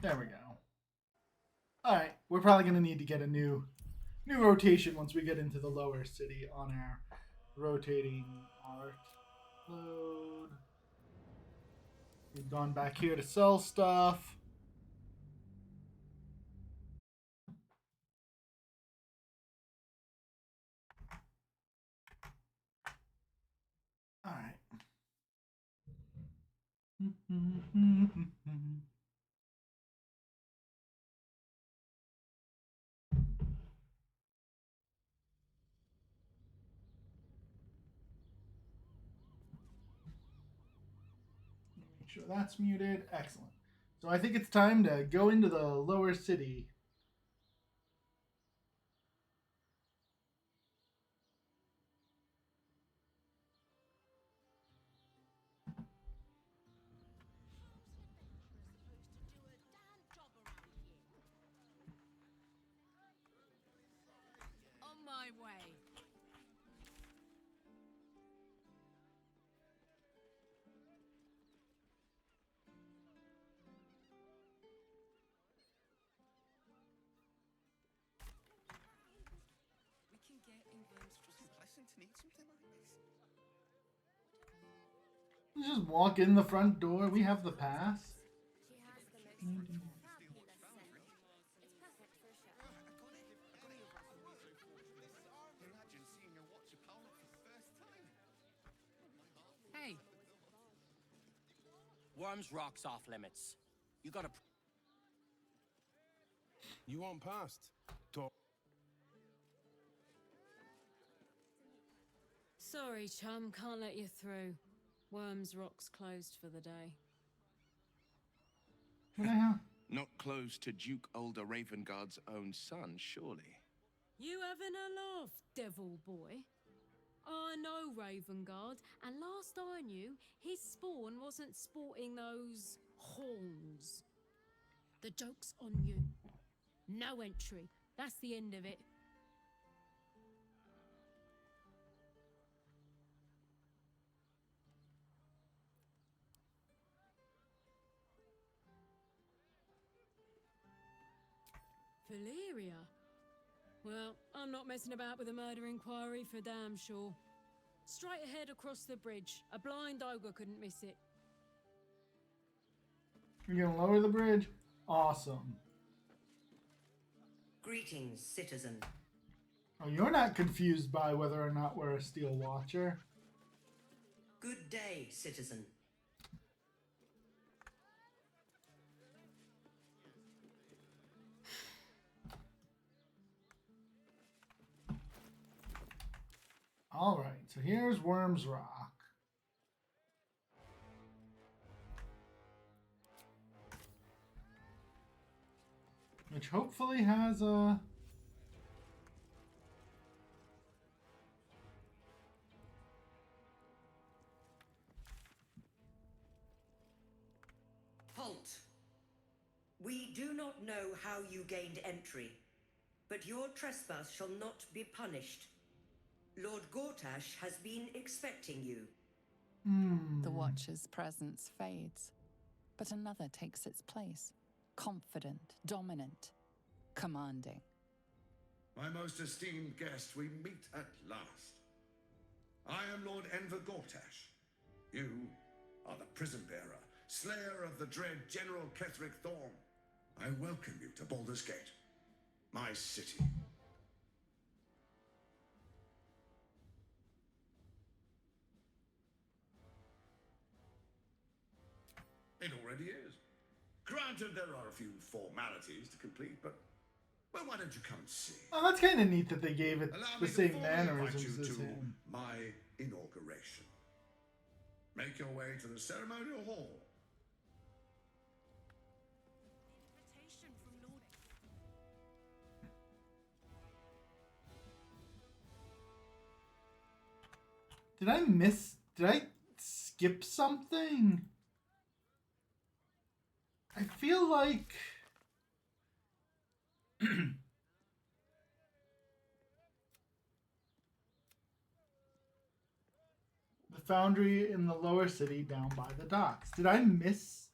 There we go. Alright, we're probably going to need to get a new rotation once we get into the lower city on our rotating art. Load. We've gone back here to sell stuff. Alright. Make sure that's muted. Excellent. So I think it's time to go into the lower city. On my way. We can get England. It's pleasant to need something like this. You just walk in the front door. We have the pass. Hey. Worms rocks off limits. You gotta. You want past? Talk. Sorry, chum, can't let you through. Worms Rock's closed for the day. What the hell? Not close to Duke Older Ravengard's own son, surely. You having a laugh, devil boy? I know Ravengard, and last I knew, his spawn wasn't sporting those horns. The joke's on you. No entry. That's the end of it. Valeria? Well, I'm not messing about with a murder inquiry for damn sure. Straight ahead across the bridge. A blind ogre couldn't miss it. You're going to lower the bridge? Awesome. Greetings, citizen. Oh, you're not confused by whether or not we're a Steel Watcher. Good day, citizen. Alright, so here's Worms Rock. Which hopefully has a... Halt! We do not know how you gained entry, but your trespass shall not be punished. Lord Gortash has been expecting you. The Watcher's presence fades, but another takes its place. Confident, dominant, commanding. My most esteemed guest, we meet at last. I am Lord Enver Gortash. You are the prison bearer, slayer of the dread General Ketheric Thorn. I welcome you to Baldur's Gate, my city. It already is. Granted, there are a few formalities to complete, but well, why don't you come and see? Oh, that's kind of neat that they gave it Allow the me to same formally invite mannerisms you as to him. my inauguration. Make your way to the ceremonial hall. Invitation from Lord. Did I skip something? I feel like... the foundry in the lower city down by the docks. Did I miss...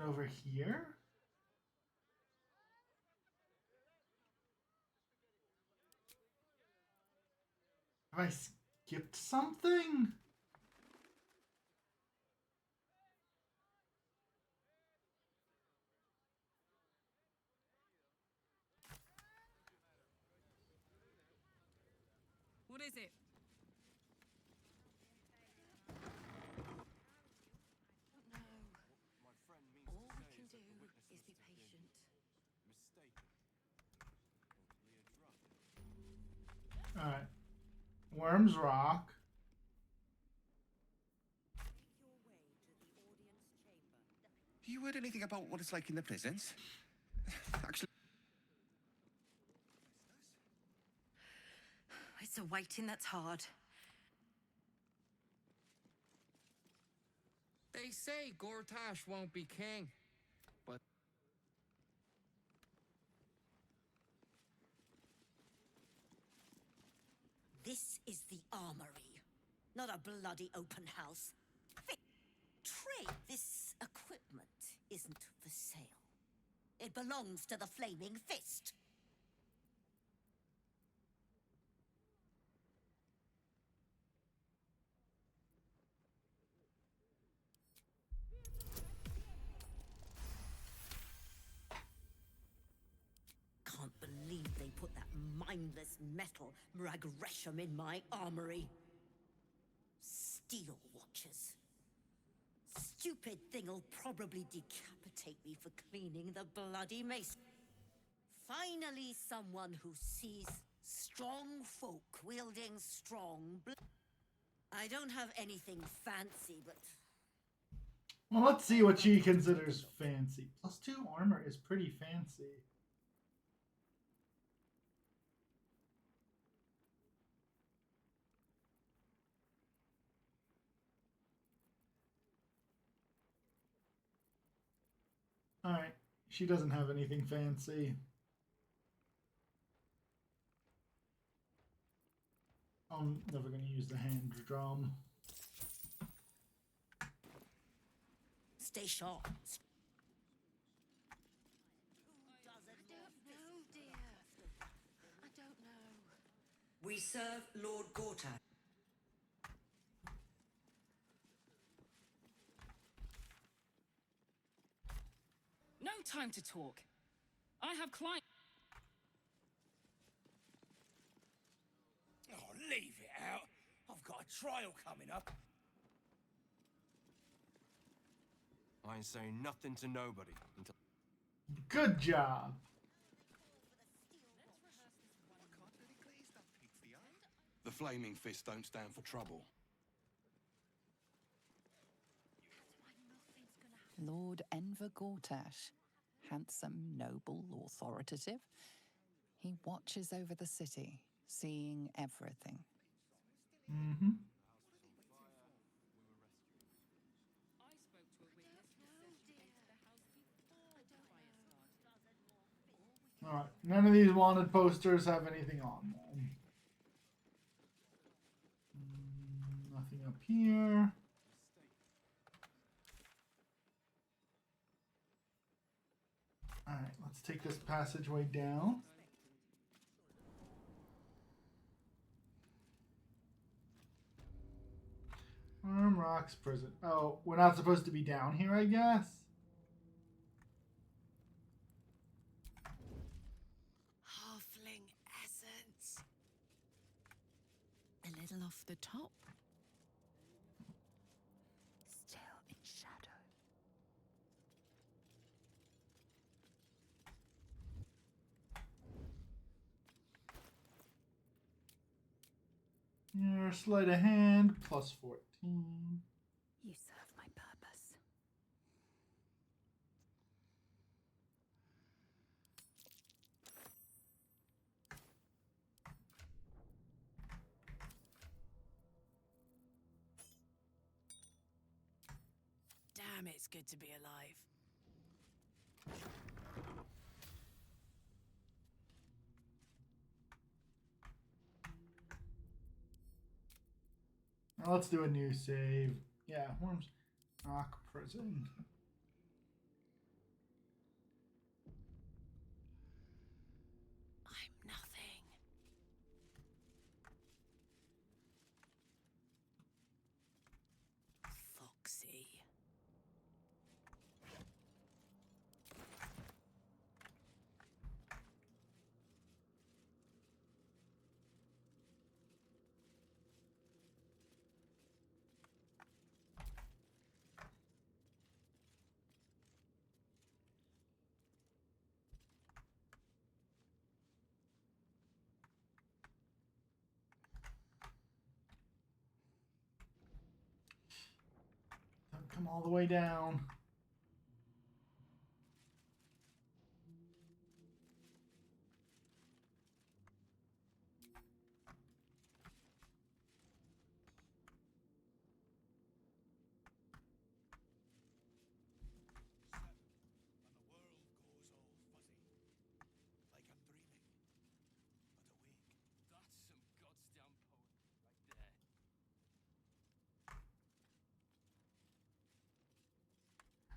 it over here? Have I skipped something? What is it? No. All we can do is be patient. Alright. Worms Rock. You heard anything about what it's like in the prisons? Actually, It's a waiting that's hard. They say Gortash won't be king, but This is the armory, not a bloody open house. Trade this equipment isn't for sale. It belongs to the Flaming Fist. Can't believe they put that mindless metal Mragresham in my armory. Steel Watchers. Stupid thing'll probably decapitate me for cleaning the bloody mace. Finally, someone who sees strong folk wielding strong I don't have anything fancy, but... Well, let's see what she considers fancy. +2 armor is pretty fancy. Alright, she doesn't have anything fancy. I'm never going to use the hand drum. Stay sharp. We serve Lord Gortash. No time to talk. I have clients. oh, leave it out. I've got a trial coming up. I ain't saying nothing to nobody until. Good job. The Flaming Fist don't stand for trouble. Lord Enver Gortash, handsome, noble, authoritative. He watches over the city, seeing everything. Mm-hmm. Alright, none of these wanted posters have anything on them. Nothing up here. Alright, let's take this passageway down. Rocks prison. Oh, we're not supposed to be down here, I guess? Halfling essence. A little off the top. Still in shadow. Your sleight of hand, +14. You serve my purpose. Damn, it's good to be alive. Now let's do a new save. Yeah, Worms Rock Prison. I'm nothing. Foxy. Don't come all the way down.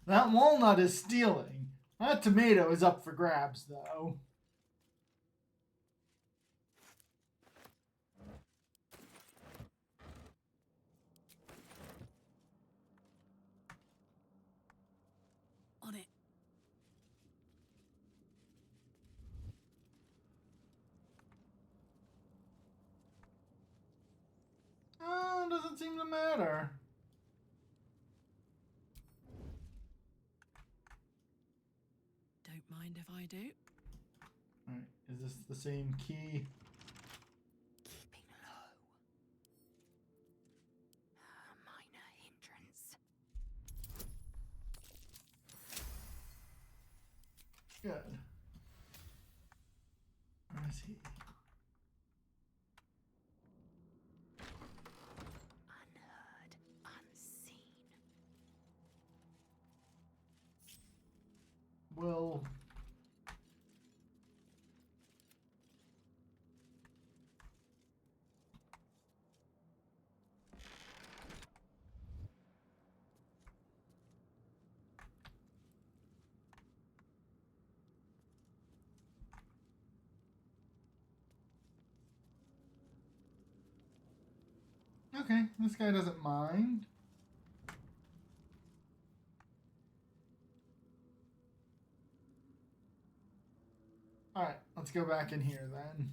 That walnut is stealing. That tomato is up for grabs, though. On it. Doesn't seem to matter. Don't mind if I do. Alright, is this the same key? Keeping low. A minor hindrance. Good. Where is he? Unheard, unseen. Well, okay, this guy doesn't mind. Alright, let's go back in here then.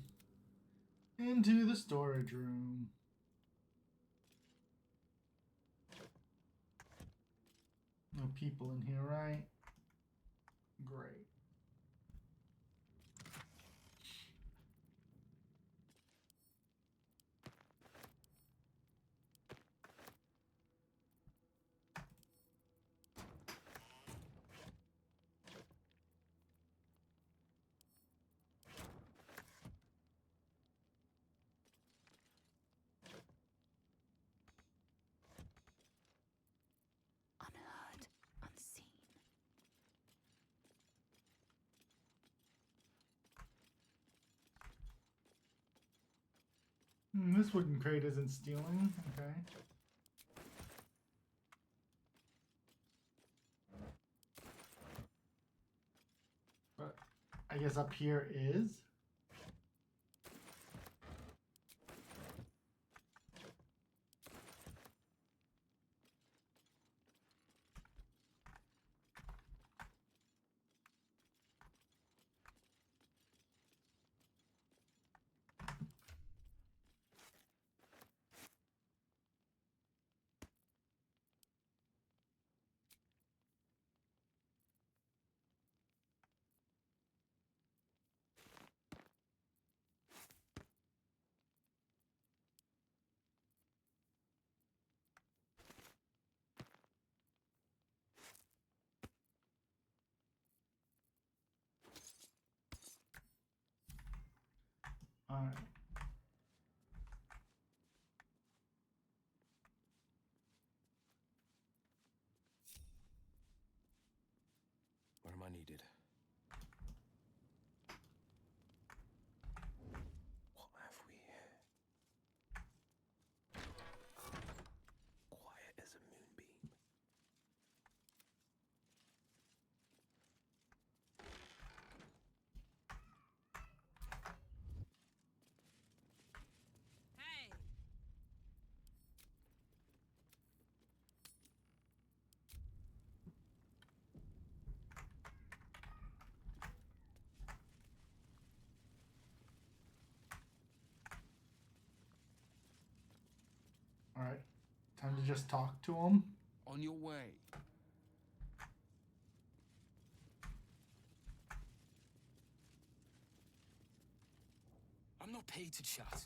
Into the storage room. No people in here, right? Great. Unheard, unseen. This wooden crate isn't stealing. Okay. But I guess up here is. All right. Where am I needed? What have we here? Quiet as a moonbeam. Alright. Time to just talk to him. On your way. I'm not paid to chat.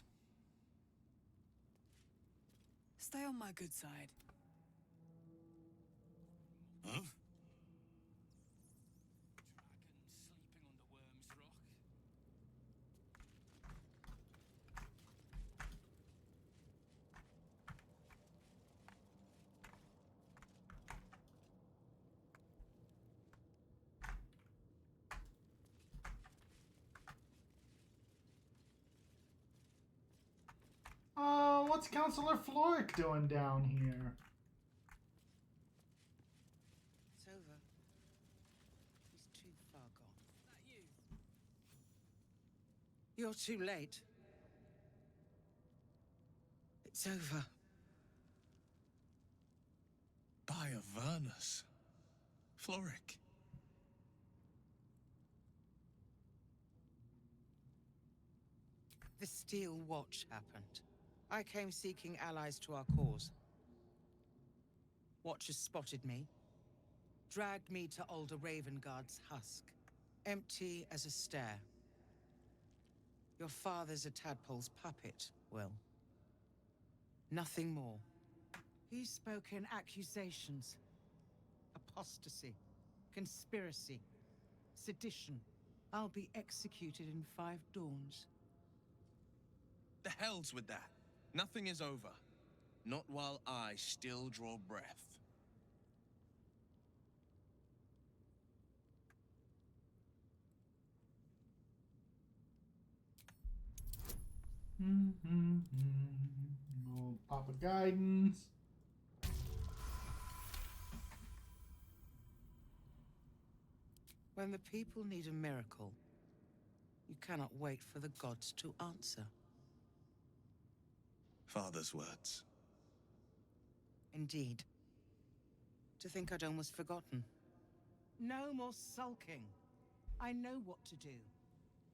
Stay on my good side. Huh? Dragon sleeping on the Worm's Rock. What's Counselor Florrick doing down here? It's over. He's too far gone. Is that you? You're too late. It's over. By Avernus. Florrick. The Steel Watch happened. I came seeking allies to our cause. Watchers spotted me, dragged me to Older Ravengard's husk, empty as a stair. Your father's a tadpole's puppet, Wyll. Nothing more. He's spoken accusations. Apostasy, conspiracy, sedition. I'll be executed in 5 dawns. The hell's with that? Nothing is over. Not while I still draw breath. Little pop of guidance. When the people need a miracle, you cannot wait for the gods to answer. Father's words. Indeed. To think I'd almost forgotten. No more sulking. I know what to do.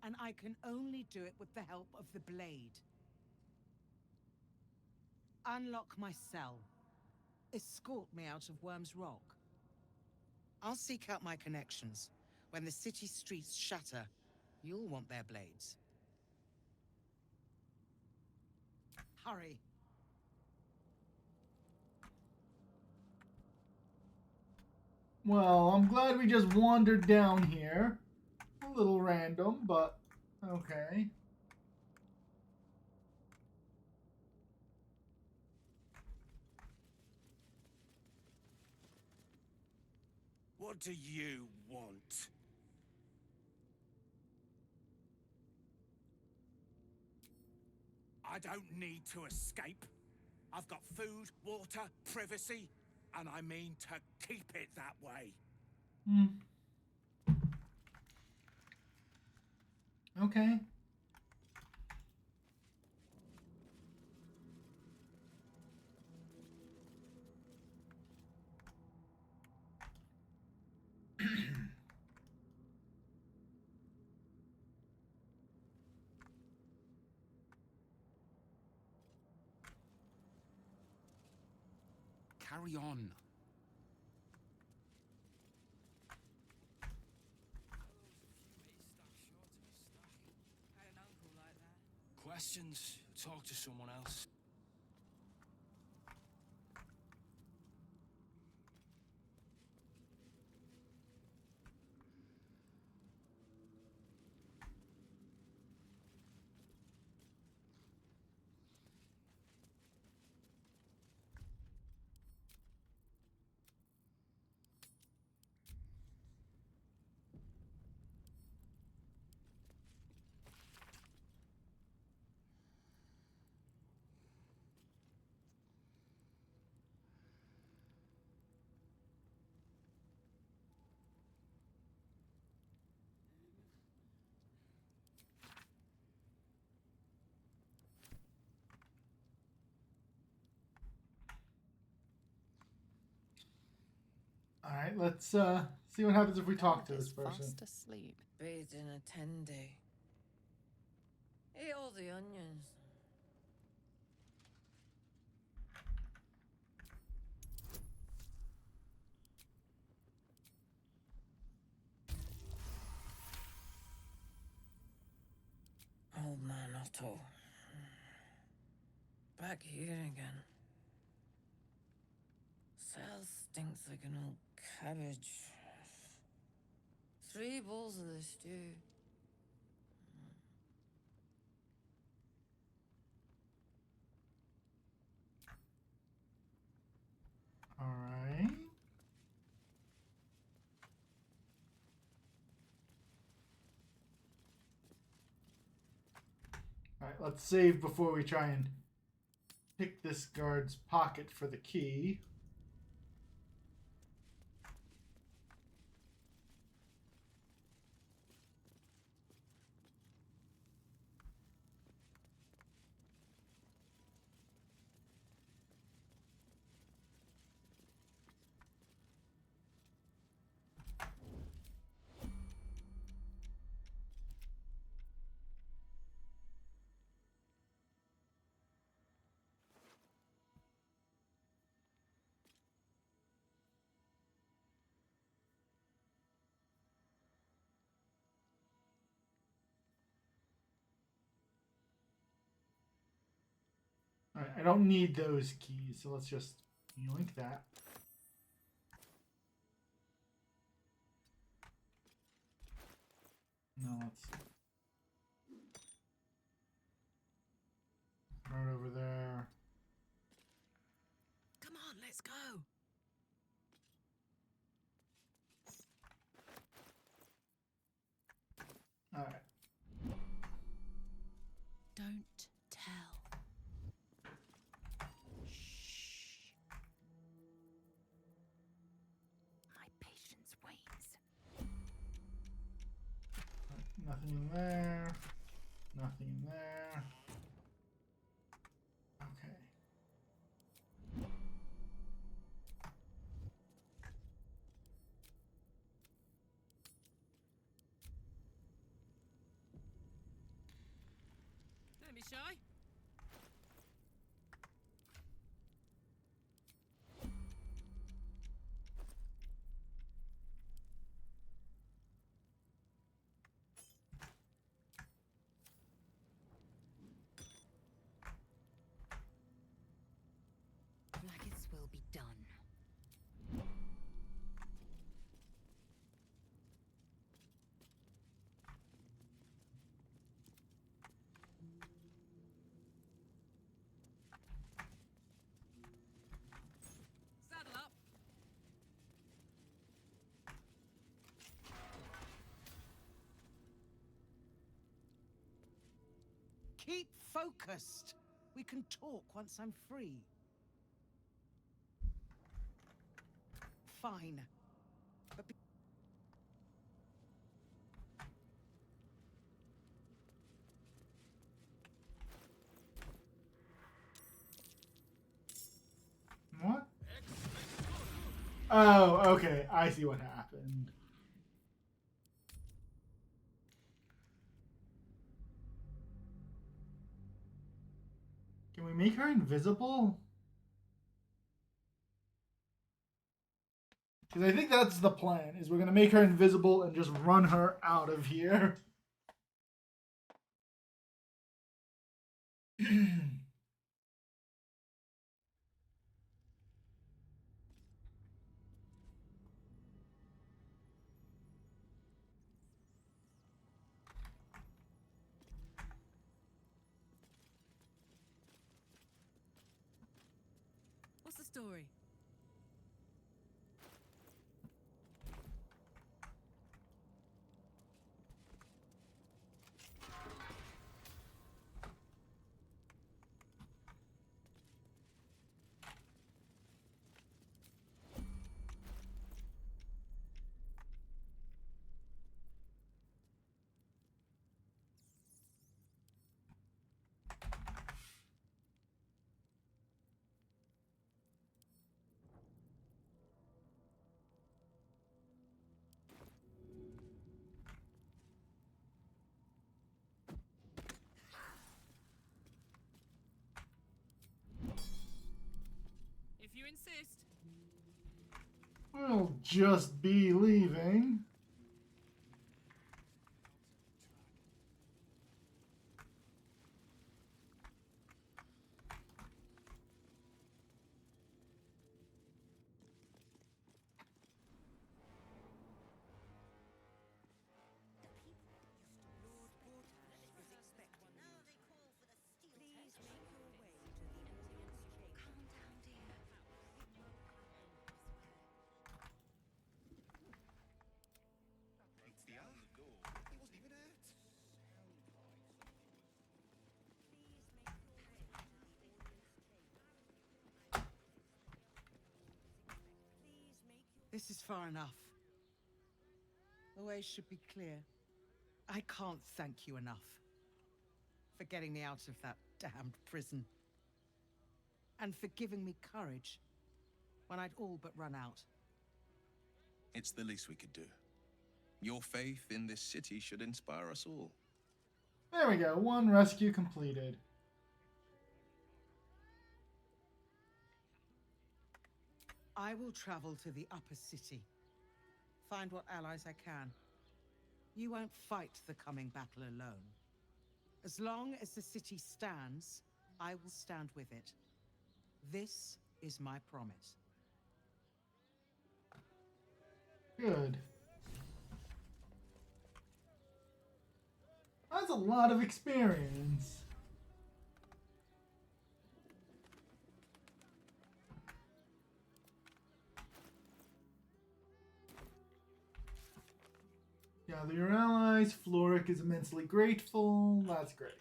And I can only do it with the help of the blade. Unlock my cell. Escort me out of Worm's Rock. I'll seek out my connections. When the city streets shatter, you'll want their blades. Hurry. Well, I'm glad we just wandered down here. A little random, but okay. What do you want? I don't need to escape. I've got food, water, privacy, and I mean to keep it that way. Okay. Carry on. Had an uncle like that. Questions? Talk to someone else. Alright, let's see what happens if we talk to this person. Fast asleep. Bathe in a 10-day. Eat all the onions. Otto. Back here again. Cell stinks like an old cabbage. 3 bowls of the stew. All right. All right, let's save before we try and pick this guard's pocket for the key. All right, I don't need those keys, so let's just yoink that. No, let's right over there. Come on, let's go. All right. Don't tell. Shh. My patience wanes. Nothing in there. Nothing in there. Okay. Don't be shy. Blackets will be done. Saddle up. Keep focused. We can talk once I'm free. Fine. But What? Oh, okay. I see what happened. Can we make her invisible? Because I think that's the plan, is we're going to make her invisible and just run her out of here. What's the story? If you insist. We'll just be leaving. This is far enough. The way should be clear. I can't thank you enough for getting me out of that damned prison. And for giving me courage when I'd all but run out. It's the least we could do. Your faith in this city should inspire us all. There we go. One rescue completed. I will travel to the upper city. Find what allies I can. You won't fight the coming battle alone. As long as the city stands, I will stand with it. This is my promise. Good. That's a lot of experience. Gather your allies. Florrick is immensely grateful. That's great.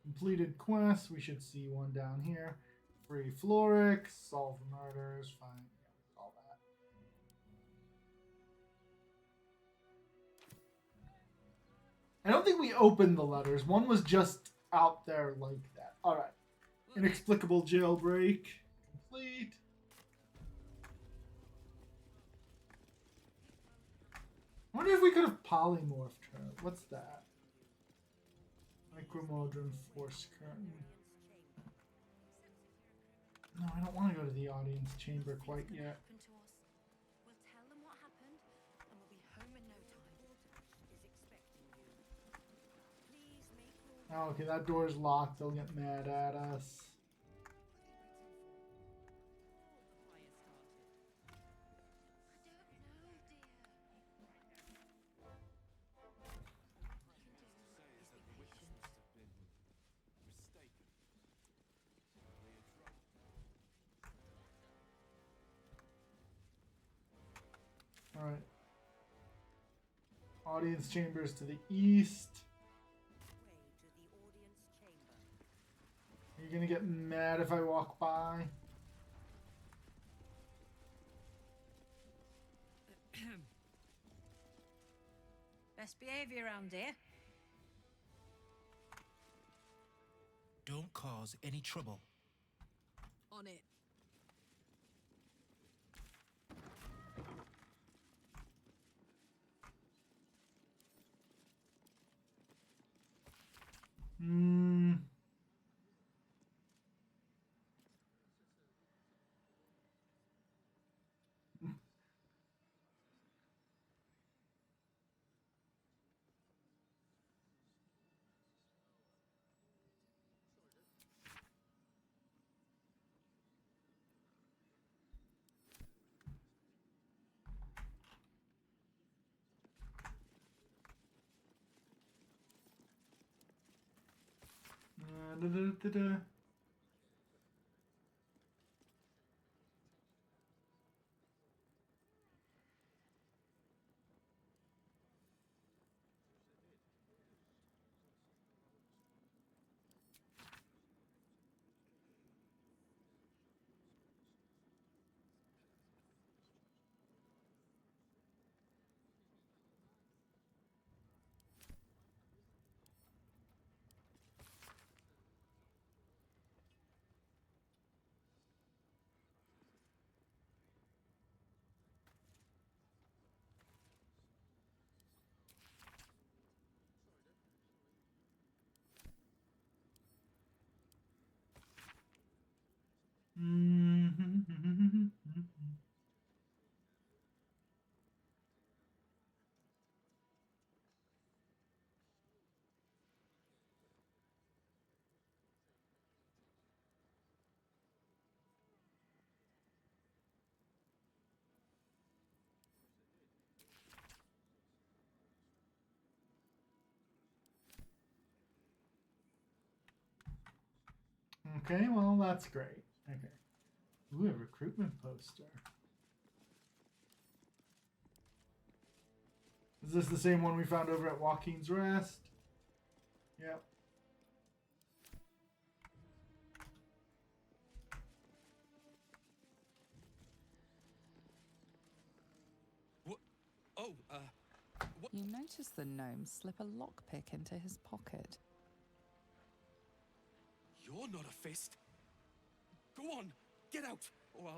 Completed quests. We should see one down here. Free Florrick. Solve murders. Fine. Yeah, all that. I don't think we opened the letters. One was just out there like that. Alright. Inexplicable jailbreak. Complete. I wonder if we could have polymorphed her. What's that? Micromodron Force Curtain. No, I don't want to go to the audience chamber quite yet. We'll tell them what happened, and we'll be home in no time. Oh, okay, that door's locked. They'll get mad at us. Alright. Audience chambers to the east. Are you gonna get mad if I walk by? Best behavior around here. Don't cause any trouble. On it. Hmm. Da-da-da-da-da. Okay, well, that's great. Okay. Ooh, a recruitment poster. Is this the same one we found over at Joaquin's Rest? Yep. Oh, You notice the gnome slip a lockpick into his pocket. you're not a fist. Go on, get out, or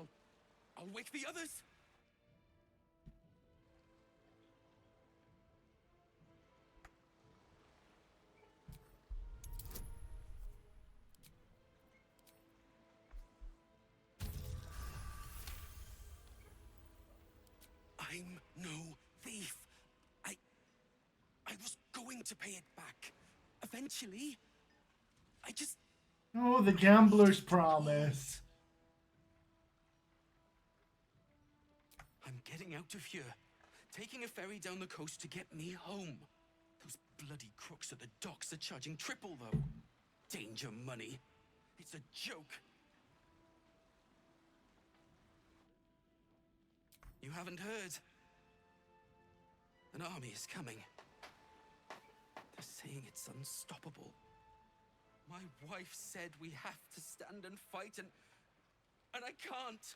I'll wake the others. I'm no thief. I was going to pay it back. Eventually. I just... Oh, the gambler's promise. I'm getting out of here. Taking a ferry down the coast to get me home. Those bloody crooks at the docks are charging triple, though. Danger money. It's a joke. You haven't heard? An army is coming. They're saying it's unstoppable. My wife said we have to stand and fight, and I can't.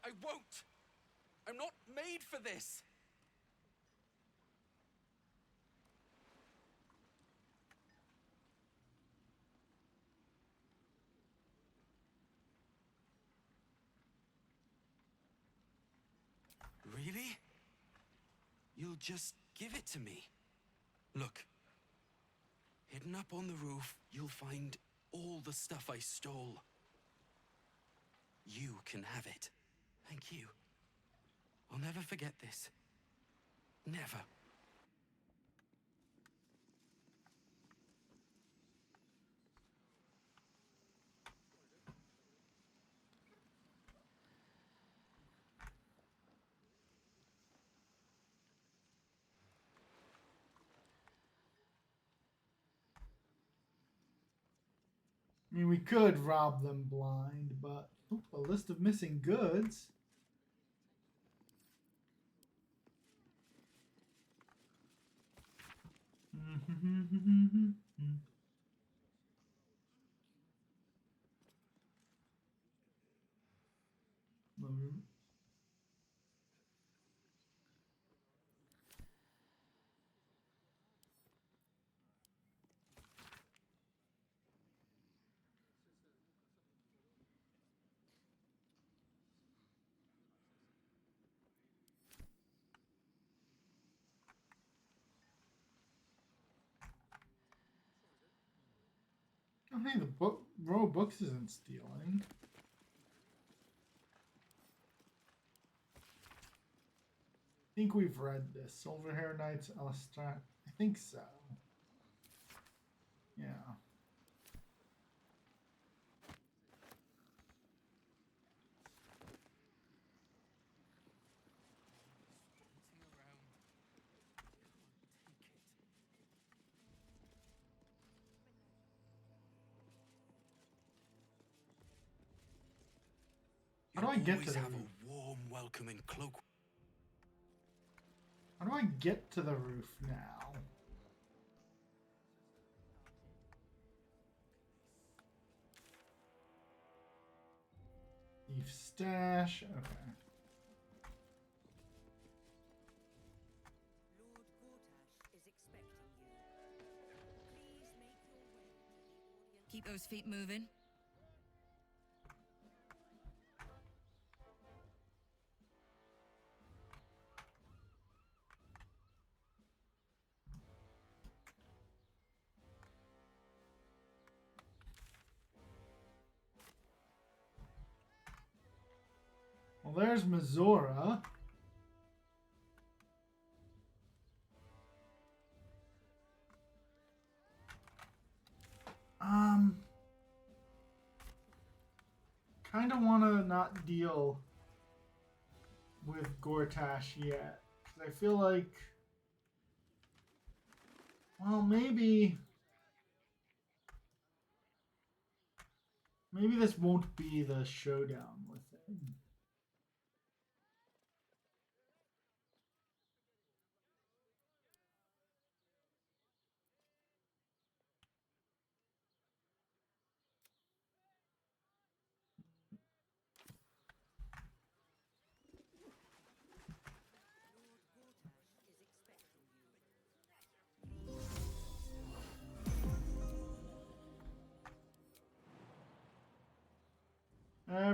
I won't. I'm not made for this. Really? You'll just give it to me? Look. Hidden up on the roof, you'll find all the stuff I stole. You can have it. Thank you. I'll never forget this. Never. I mean, we could rob them blind, but oop, a list of missing goods. Oh, hey, the book, row of books isn't stealing. I think we've read this. Silverhair Knights, Alestrat. I think so. Yeah. How do I get to the have roof? a warm, welcoming cloak. How do I get to the roof now? Thief stash. Okay. Lord Gortash is expecting you. Please make your way to the audience. Keep those feet moving. Well, there's Mizora. Kind of want to not deal with Gortash yet. 'Cause I feel like, well, maybe this won't be the showdown with him. Lord Gortash is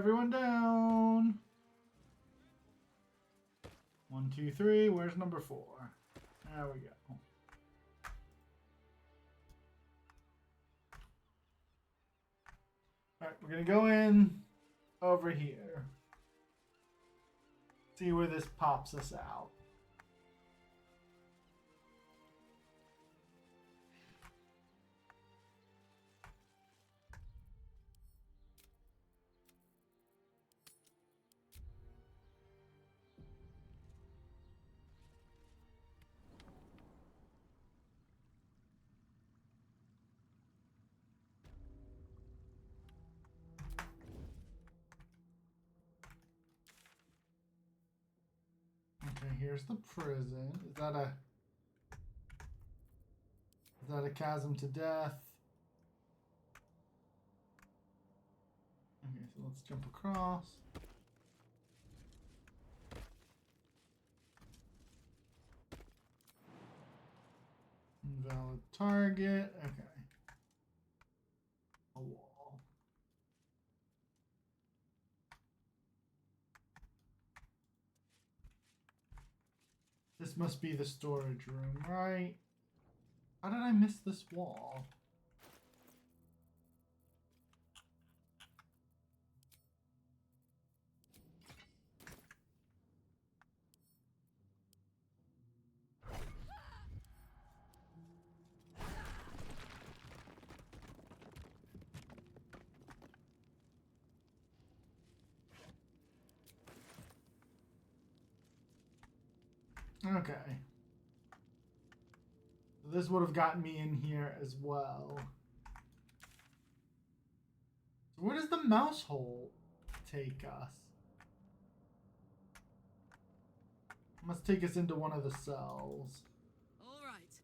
everyone down. 1, 2, 3. Where's number 4? There we go. Alright, we're gonna go in over here. See where this pops us out. Okay, here's the prison. Is that a chasm to death? Okay, so let's jump across. Invalid target. Okay. A wall. This must be the storage room, right? How did I miss this wall? Okay. So this would have gotten me in here as well. So where does the mouse hole take us? It must take us into one of the cells. All right.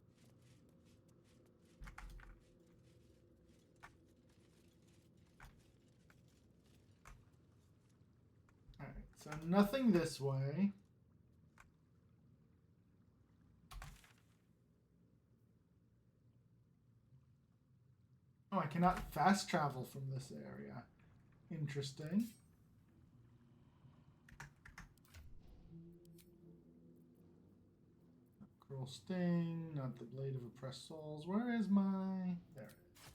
Alright, so nothing this way. Oh, I cannot fast travel from this area. Interesting. Cruel Sting, not the Blade of Oppressed Souls. Where is my... There it is.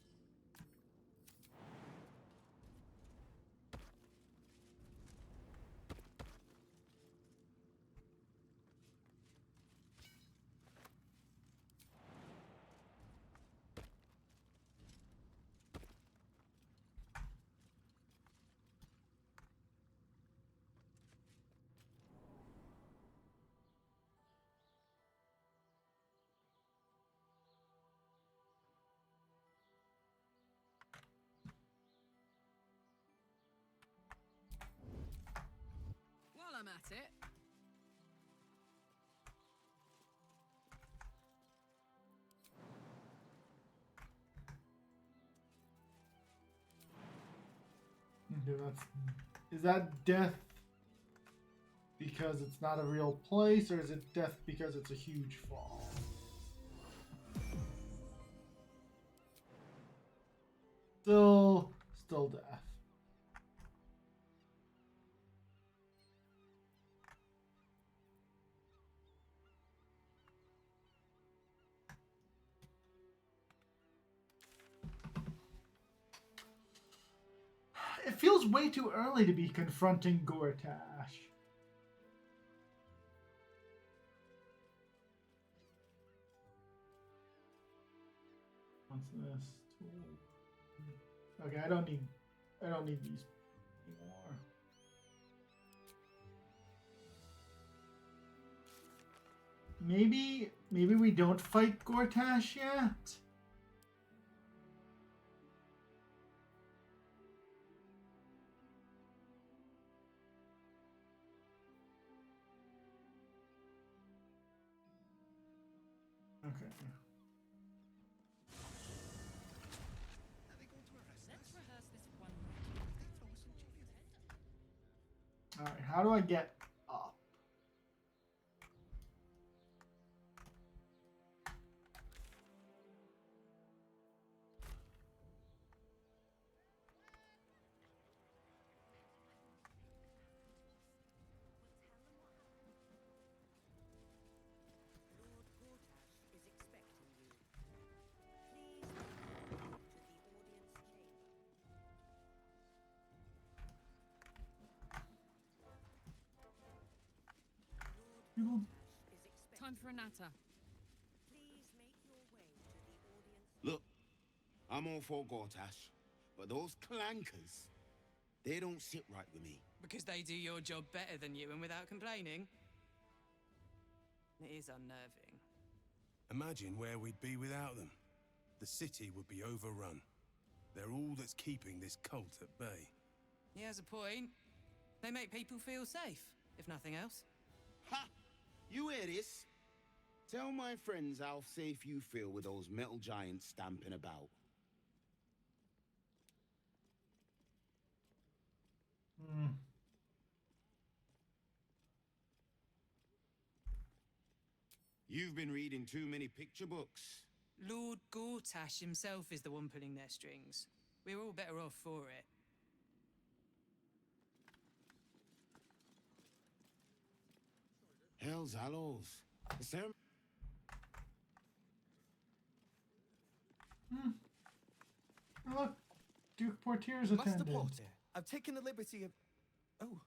While I'm at it. Okay, is that death because it's not a real place, or is it death because it's a huge fall? Still death. It feels way too early to be confronting Gortash. What's this? Okay, I don't need these anymore. Maybe we don't fight Gortash yet? Okay. Let's rehearse this one. Alright, how do I get up? Time for a natter. Look, I'm all for Gortash, but those clankers, they don't sit right with me. Because they do your job better than you and without complaining. It is unnerving. Imagine where we'd be without them. The city would be overrun. They're all that's keeping this cult at bay. He has a point. They make people feel safe, if nothing else. Ha! You hear this? Tell my friends how safe you feel with those metal giants stamping about. You've been reading too many picture books. Lord Gortash himself is the one pulling their strings. We're all better off for it. Hell's hallows. Is there... Look, Duke Portyr's attendant. Master Portyr, I've taken the liberty of... Oh.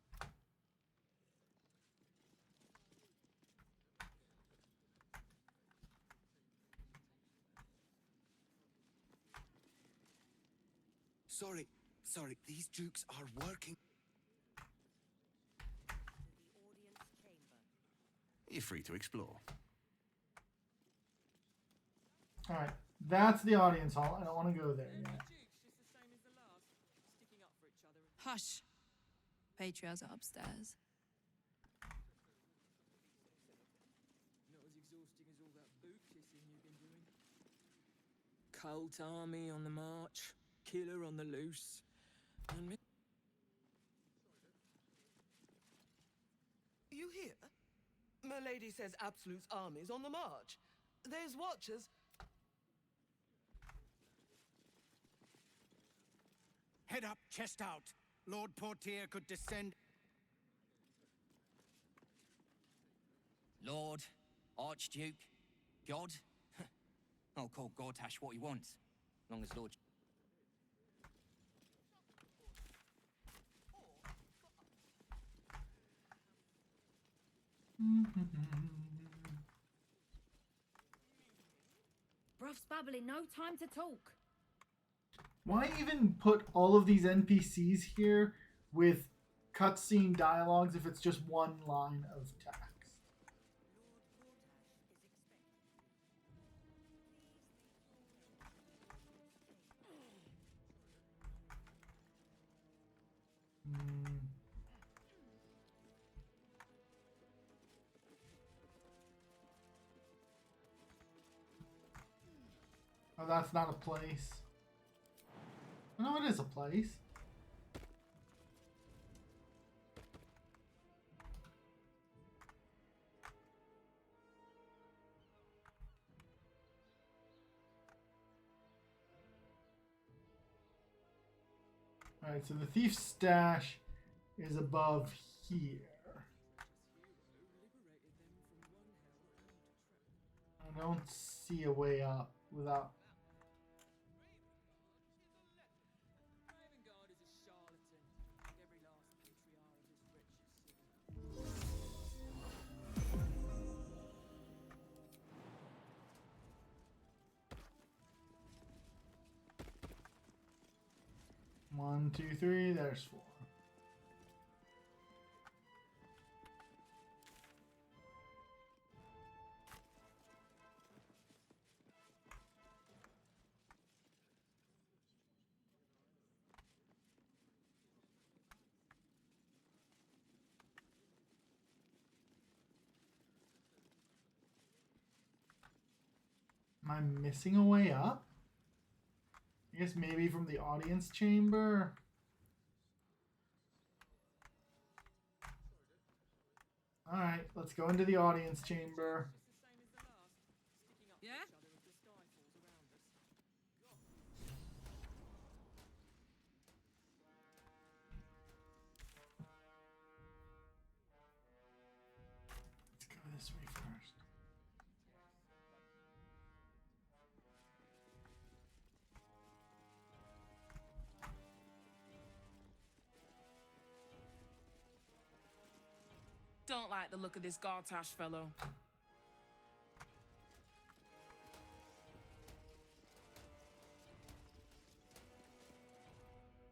Sorry, these dukes are working. You're free to explore. Alright, that's the audience hall. I don't want to go there yet. Hush. Patriars are upstairs. Not as exhausting as all that boot kissing you've been doing. Cult army on the march, killer on the loose, and You hear? My lady says Absolute's army's on the march. There's watchers. Head up, chest out. Lord Portyr could descend. Lord, Archduke, God. I'll call Gortash what he wants, long as Lord... Bruff's babbling, no time to talk. Why even put all of these NPCs here with cutscene dialogues if it's just one line of text? Oh, that's not a place. No, it is a place. Alright, so the thief's stash is above here. I don't see a way up without... One, two, three, there's four. Am I missing a way up? I guess maybe from the audience chamber. Alright, let's go into the audience chamber. Yeah? Let's go this way first. Don't like the look of this Gortash fellow.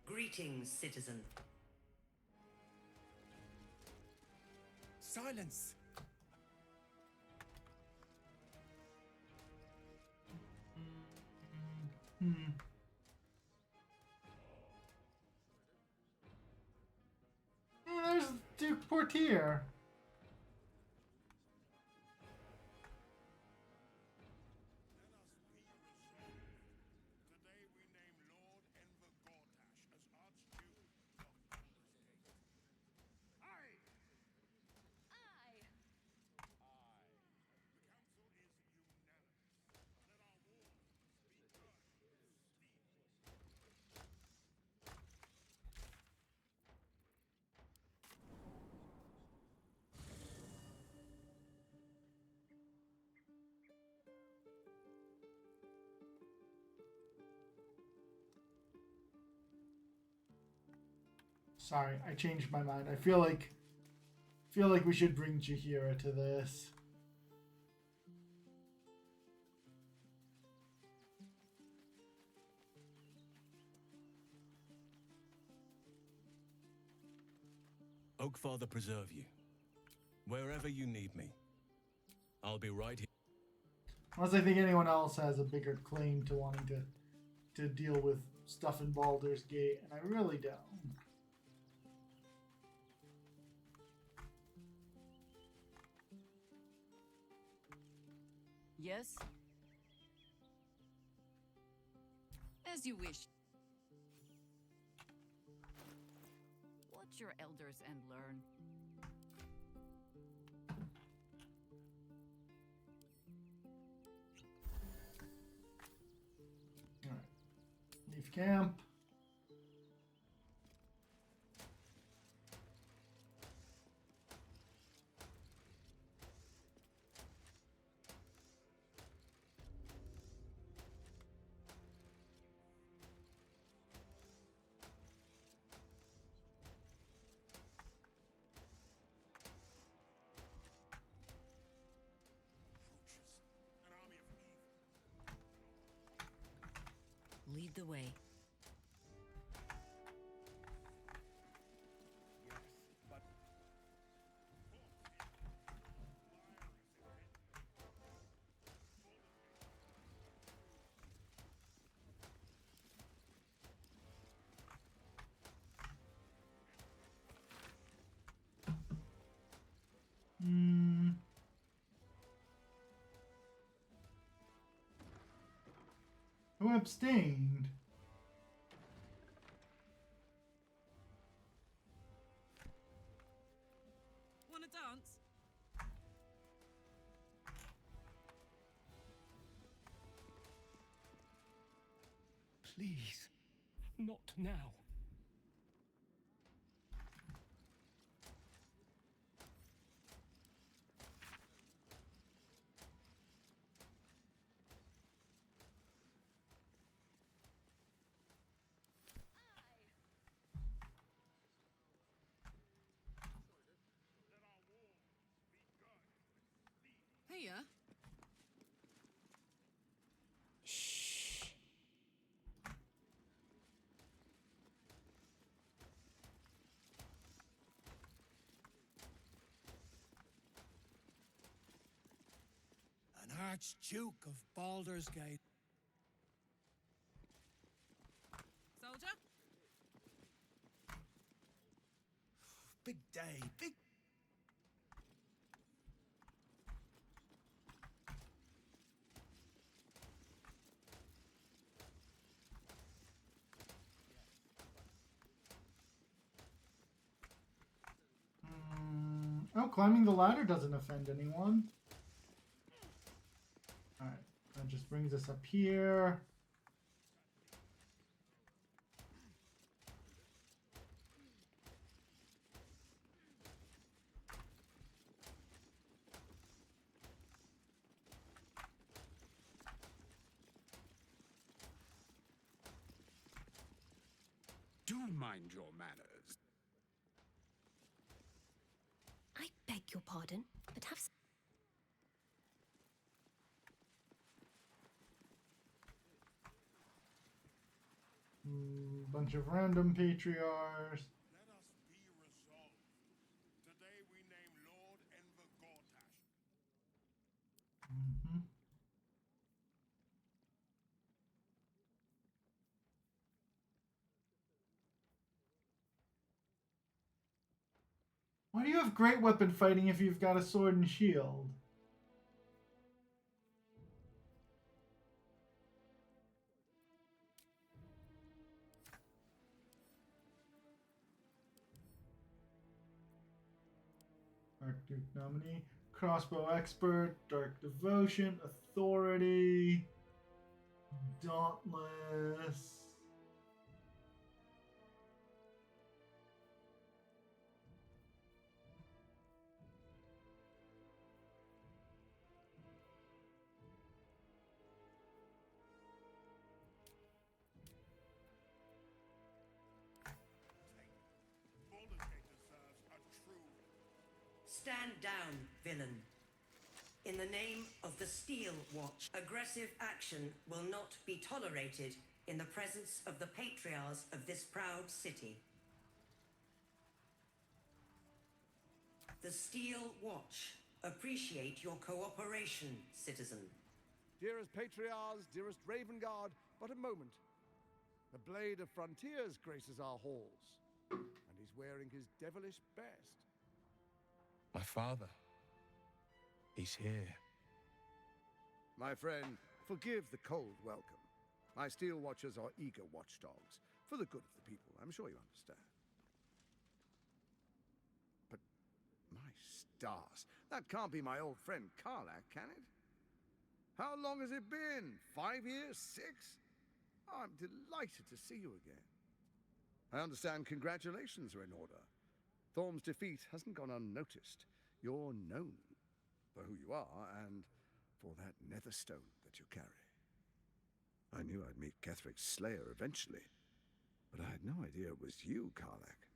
Greetings, citizen. Silence! There's Duke Portyr. Sorry, I changed my mind. I feel like we should bring Jaheira to this. Oakfather preserve you. Wherever you need me, I'll be right here. Unless I think anyone else has a bigger claim to wanting to deal with stuff in Baldur's Gate, and I really don't. Yes? As you wish. Watch your elders and learn. Alright. Leave camp. Lead the way. Who abstained? Wanna dance? Please, not now. Here? An Archduke of Baldur's Gate. Soldier? Big day, big. Oh, climbing the ladder doesn't offend anyone. Alright, that just brings us up here. Do mind your manners. I beg pardon, but have Bunch of random patriars. Let us be resolved. Today we name Lord Enver Gortash. Why do you have great weapon fighting if you've got a sword and shield? Arctic nominee, crossbow expert, dark devotion, authority, dauntless. Stand down, villain. In the name of the Steel Watch, aggressive action will not be tolerated in the presence of the patriars of this proud city. The Steel Watch appreciate your cooperation, citizen. Dearest patriars, dearest Raven Guard, but a moment. The Blade of Frontiers graces our halls, and he's wearing his devilish best. My father. He's here. My friend, forgive the cold welcome. My Steel Watchers are eager watchdogs, for the good of the people. I'm sure you understand. But, my stars, that can't be my old friend Karlach, can it? How long has it been? 5 years? 6? Oh, I'm delighted to see you again. I understand congratulations are in order. Thorm's defeat hasn't gone unnoticed. You're known for who you are and for that netherstone that you carry. I knew I'd meet Ketherick's slayer eventually, but I had no idea it was you, Karlach.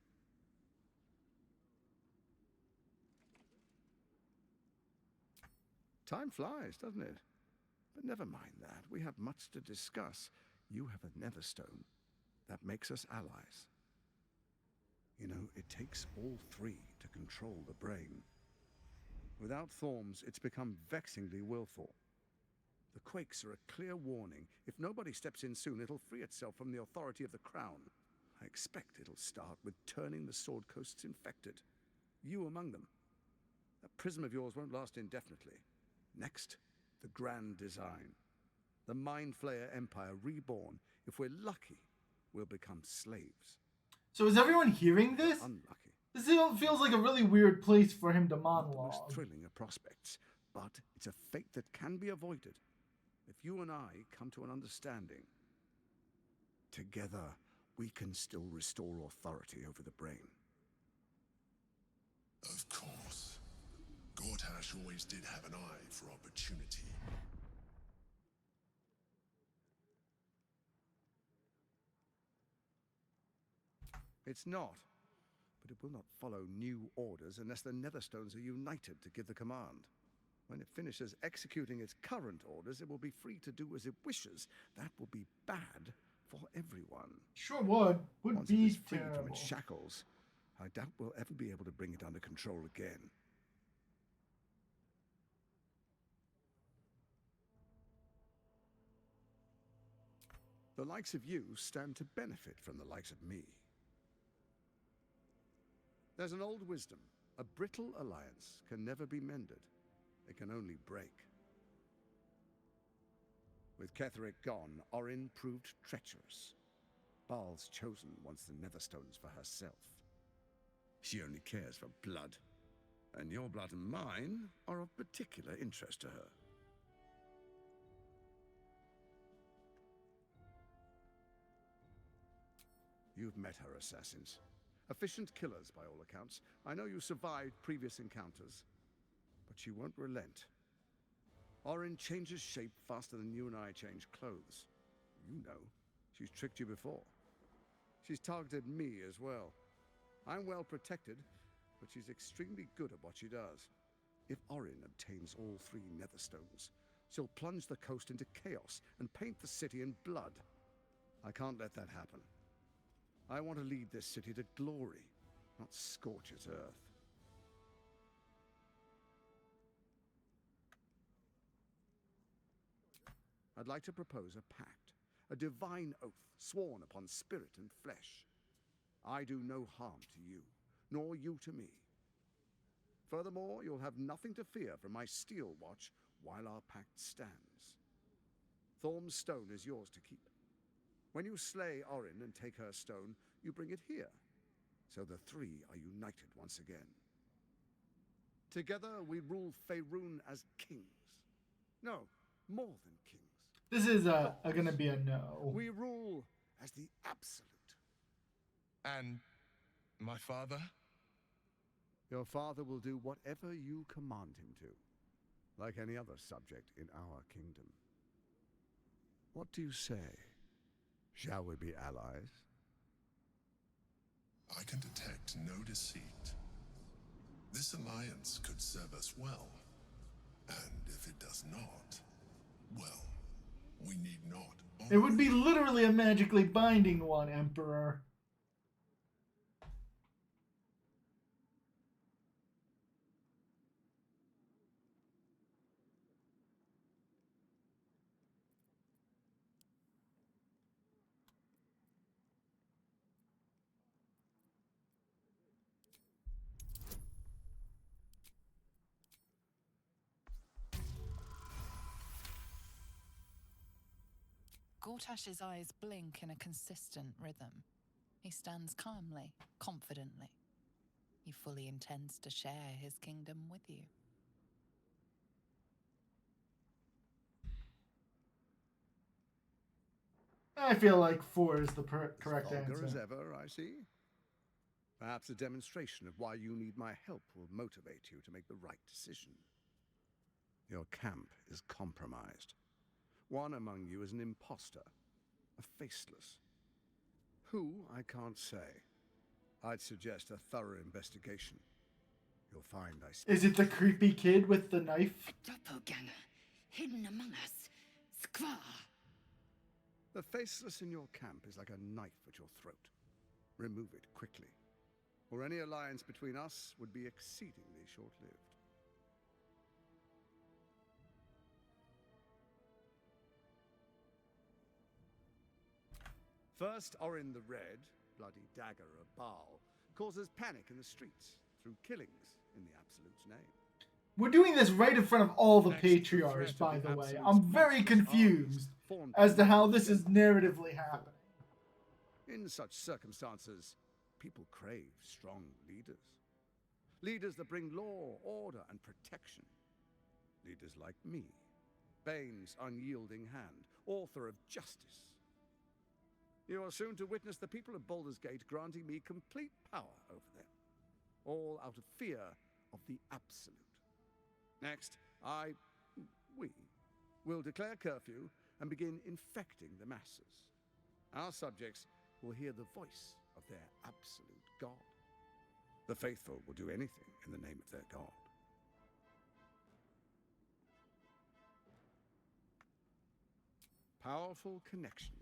Time flies, doesn't it? But never mind that. We have much to discuss. You have a netherstone. That makes us allies. You know, it takes all three to control the brain. Without Thorms, it's become vexingly willful. The quakes are a clear warning. If nobody steps in soon, it'll free itself from the authority of the Crown. I expect it'll start with turning the Sword Coasts infected. You among them. That prism of yours won't last indefinitely. Next, the grand design. The Mind Flayer Empire reborn. If we're lucky, we'll become slaves. So is everyone hearing this? Unlucky. This feels like a really weird place for him to Not the monologue. most thrilling of prospects, but it's a fate that can be avoided. If you and I come to an understanding, together we can still restore authority over the brain. Of course. Gortash always did have an eye for opportunity. It's not, but it will not follow new orders unless the Netherstones are united to give the command. When it finishes executing its current orders, it will be free to do as it wishes. That will be bad for everyone. Sure would. Once Be it is freed terrible. from its shackles, I doubt we'll ever be able to bring it under control again. The likes of you stand to benefit from the likes of me. There's an old wisdom. A brittle alliance can never be mended. It can only break. With Ketherick gone, Orin proved treacherous. Baal's chosen wants the Netherstones for herself. She only cares for blood. And your blood and mine are of particular interest to her. You've met her assassins. Efficient killers, by all accounts. I know you survived previous encounters, but she won't relent. Orin changes shape faster than you and I change clothes. You know, she's tricked you before. She's targeted me as well. I'm well protected, but she's extremely good at what she does. If Orin obtains all 3 netherstones, she'll plunge the coast into chaos and paint the city in blood. I can't let that happen. I want to lead this city to glory, not scorch its earth. I'd like to propose a pact, a divine oath sworn upon spirit and flesh. I do no harm to you, nor you to me. Furthermore, you'll have nothing to fear from my steel watch while our pact stands. Thorm's stone is yours to keep. When you slay Orin and take her stone, you bring it here, so the 3 are united once again. Together we rule Faerun as kings. No, more than kings. This is gonna be a no. We rule as the absolute. And my father? Your father will do whatever you command him to, like any other subject in our kingdom. What do you say? Shall we be allies? I can detect no deceit. This alliance could serve us well. And if it does not, well, we need not. It would be literally a magically binding one, Emperor. Gortash's eyes blink in a consistent rhythm. He stands calmly, confidently. He fully intends to share his kingdom with you. I feel like 4 is the correct Vulgar answer. as ever, I see. Perhaps a demonstration of why you need my help will motivate you to make the right decision. Your camp is compromised. One among you is an imposter, a faceless. Who, I can't say. I'd suggest a thorough investigation. You'll find I speak. Is it the creepy kid with the knife? Doppelganger, hidden among us. Squaw. The faceless in your camp is like a knife at your throat. Remove it quickly, or any alliance between us would be exceedingly short-lived. First, Orin the Red, bloody dagger of Baal, causes panic in the streets through killings in the Absolute's name. We're doing this right in front of all the patriars, by the way. I'm very confused as to how this is narratively happening. In such circumstances, people crave strong leaders. Leaders that bring law, order, and protection. Leaders like me, Bane's unyielding hand, author of justice. You are soon to witness the people of Baldur's Gate granting me complete power over them, all out of fear of the Absolute. Next, we will declare curfew and begin infecting the masses. Our subjects will hear the voice of their absolute God. The faithful will do anything in the name of their God. Powerful connections.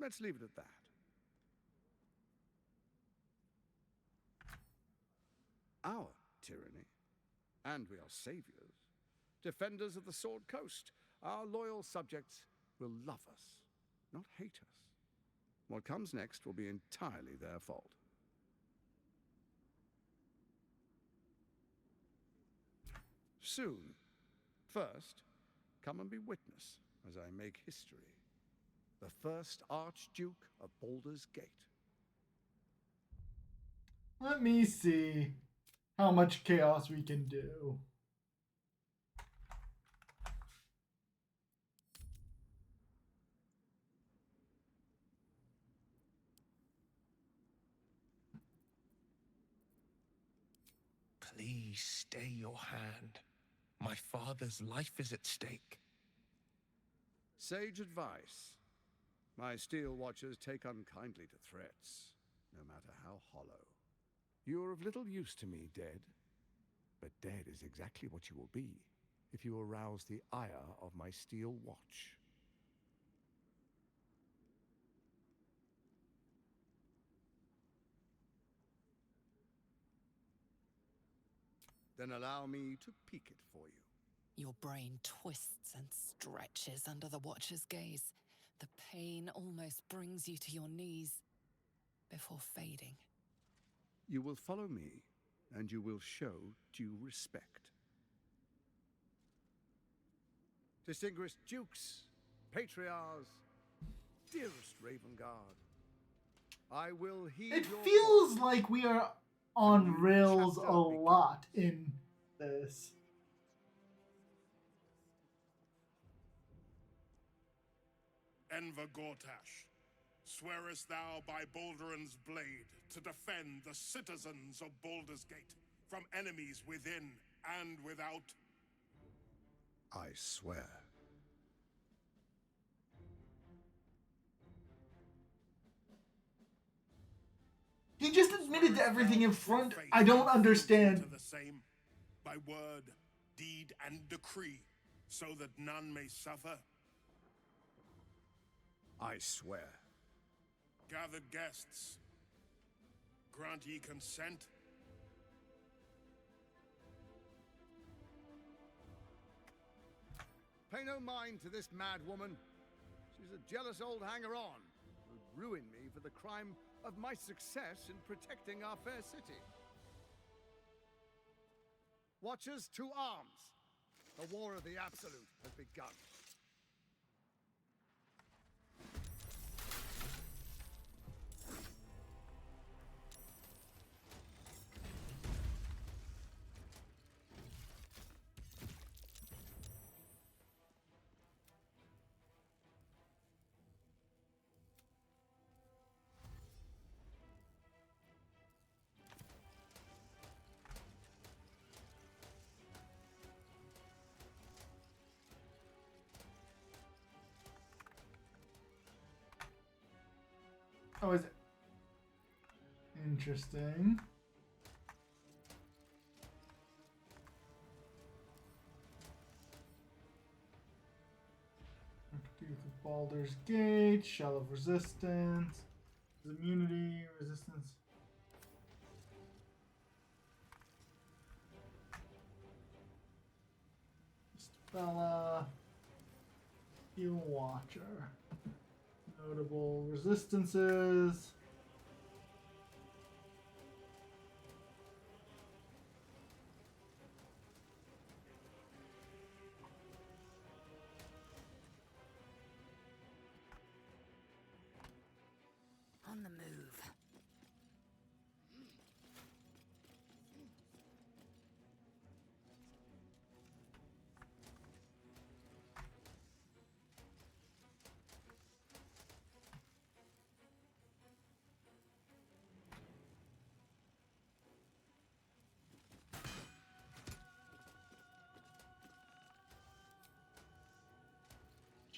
Let's leave it at that. Our tyranny, and we are saviors, defenders of the Sword Coast. Our loyal subjects will love us, not hate us. What comes next will be entirely their fault. Soon. First, come and be witness as I make history. The first Archduke of Baldur's Gate. Let me see how much chaos we can do. Please stay your hand. My father's life is at stake. Sage advice. My steel watchers take unkindly to threats, no matter how hollow. You are of little use to me, dead. But dead is exactly what you will be if you arouse the ire of my steel watch. Then allow me to peek it for you. Your brain twists and stretches under the Watcher's gaze. The pain almost brings you to your knees before fading. You will follow me, and you will show due respect. Distinguished dukes, patriars, dearest Raven Guard, I will heed It your feels call. like we are on rails a lot in this. Enver Gortash, swearest thou by Balduran's blade to defend the citizens of Baldur's Gate from enemies within and without? I swear. He just admitted to everything in front. I don't understand. To the same, by word, deed, and decree, so that none may suffer. I swear. Gathered guests, grant ye consent? Pay no mind to this mad woman. She's a jealous old hanger-on who'd ruin me for the crime of my success in protecting our fair city. Watchers, to arms! The war of the Absolute has begun. Oh, is it? Interesting. Youth of Baldur's Gate, Shell of Resistance, Immunity, Resistance. Bella, Heal Watcher. Notable resistances. On the move.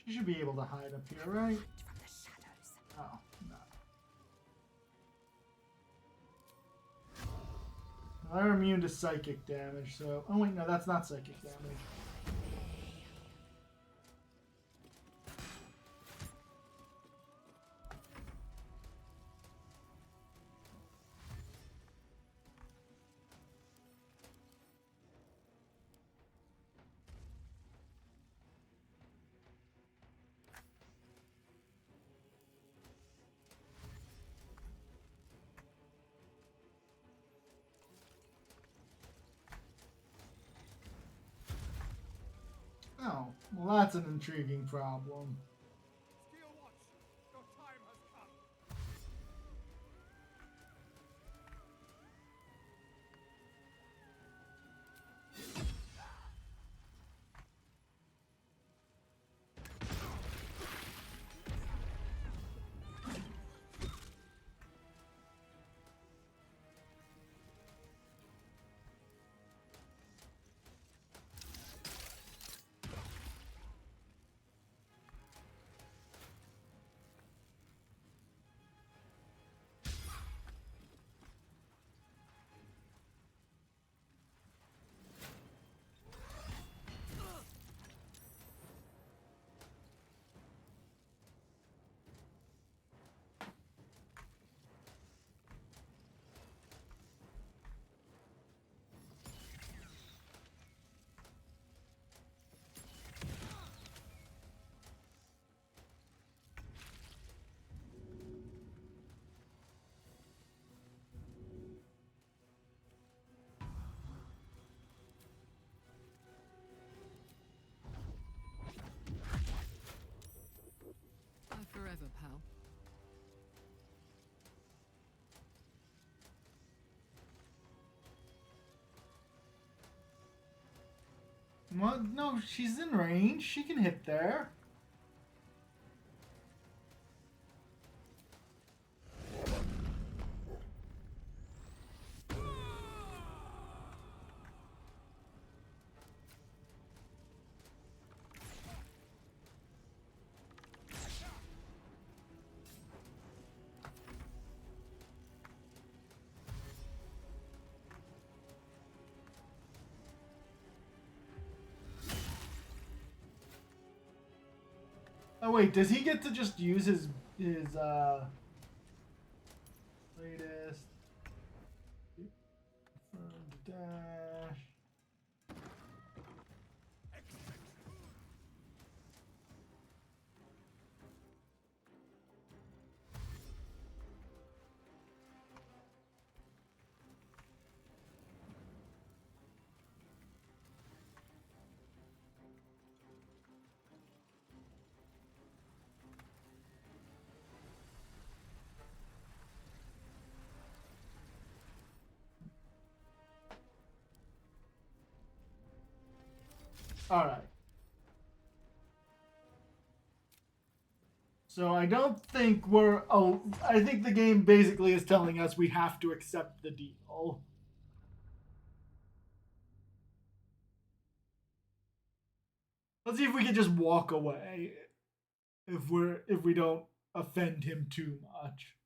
She should be able to hide up here, right? From the shadows. Oh, no. They're immune to psychic damage, so... Oh wait, no, that's not psychic damage. Oh, well that's an intriguing problem. Steel Watch, your time has come. What? No, she's in range. She can hit there. Oh wait, does he get to just use his latest dash? All right. So I don't think we're. Oh, I think the game basically is telling us we have to accept the deal. Let's see if we can just walk away. If we don't offend him too much.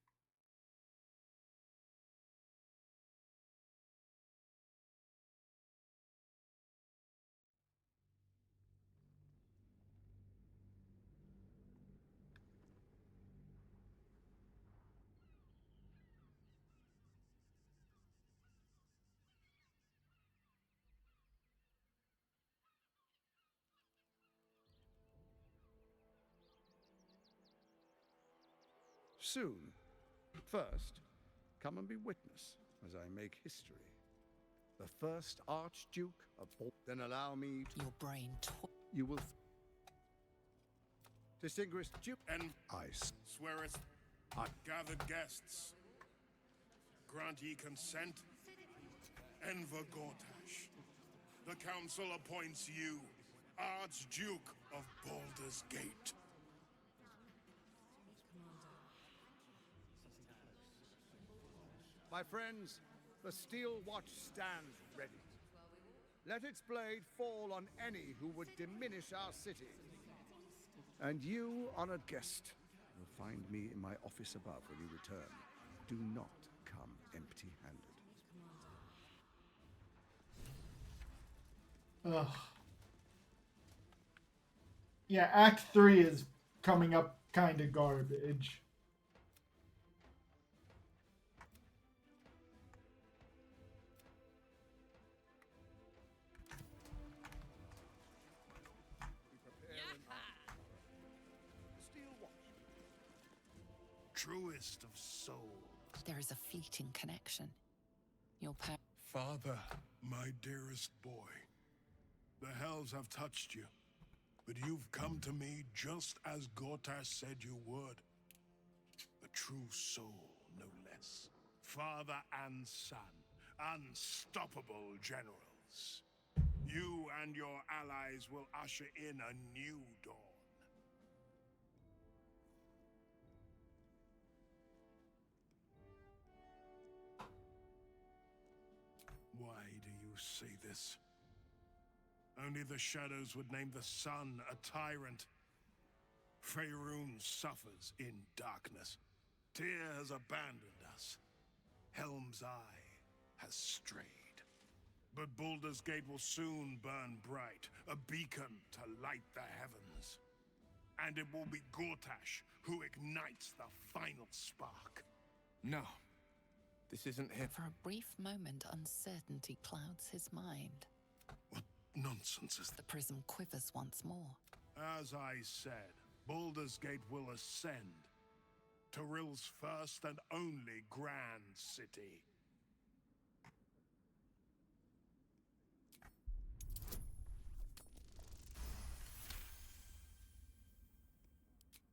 Soon. First, come and be witness as I make history. The first Archduke of all. Then allow me to. Your brain. You will. Distinguished Duke. And I sweareth, gathered guests, grant ye consent. Enver Gortash, the council appoints you Archduke of Baldur's Gate. My friends, the steel watch stands ready. Let its blade fall on any who would diminish our city. And you, honored guest, will find me in my office above when you return. Do not come empty-handed. Ugh. Yeah, Act 3 is coming up kind of garbage. Truest of souls. There is a fleeting connection. Your Father, my dearest boy, the hells have touched you, but you've come to me just as Gortash said you would. A true soul, no less. Father and son, unstoppable generals. You and your allies will usher in a new dawn. Why do you say this? Only the shadows would name the sun a tyrant. Faerun suffers in darkness. Tyr has abandoned us. Helm's Eye has strayed. But Baldur's Gate will soon burn bright, a beacon to light the heavens. And it will be Gortash who ignites the final spark. No. This isn't him. For a brief moment, uncertainty clouds his mind. What nonsense is that? The prism quivers once more. As I said, Baldur's Gate will ascend. Torill's first and only grand city.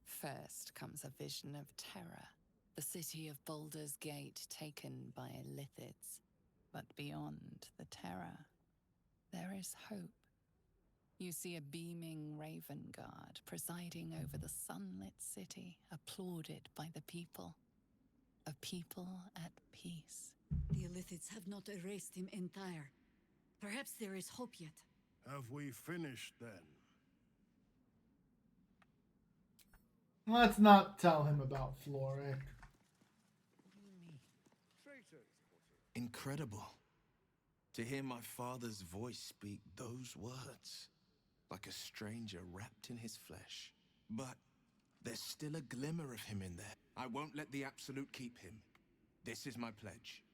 First comes a vision of terror. The city of Baldur's Gate taken by Lithids. But beyond the terror, there is hope. You see a beaming raven guard presiding over the sunlit city, applauded by the people. A people at peace. The Illithids have not erased him entire. Perhaps there is hope yet. Have we finished then? Let's not tell him about Florrick. Incredible. To hear my father's voice speak those words. Like a stranger wrapped in his flesh. But there's still a glimmer of him in there. I won't let the Absolute keep him. This is my pledge.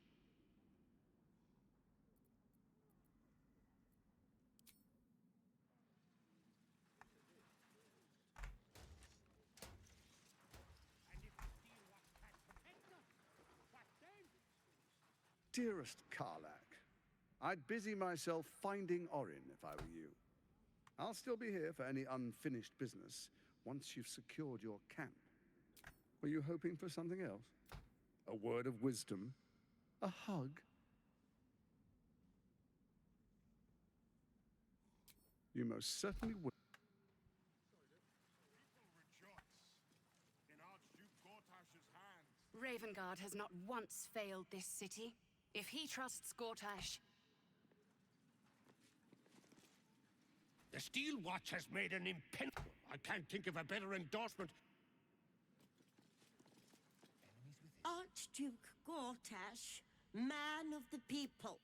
Dearest Karlach, I'd busy myself finding Orin if I were you. I'll still be here for any unfinished business once you've secured your camp. Were you hoping for something else? A word of wisdom? A hug? You most certainly would. Ravengard has not once failed this city. If he trusts Gortash... The Steel Watch has made an impenetrable. I can't think of a better endorsement. Archduke Gortash, man of the people.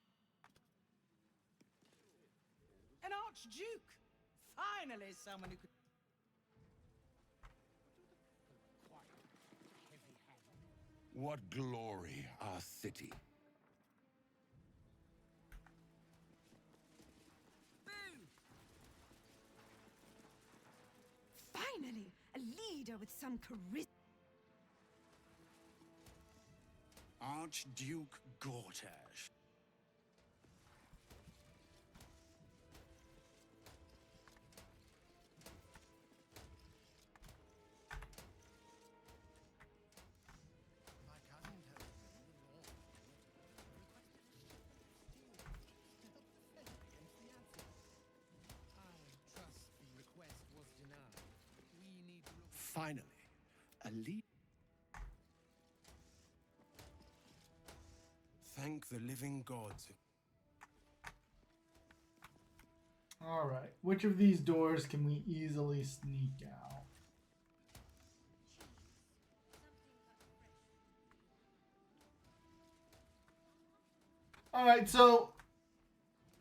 An Archduke! Finally, someone who could... What glory, our city. Finally, a leader with some charisma. Archduke Gortash. Finally, a lead. Thank the living gods. Alright, which of these doors can we easily sneak out? Alright, so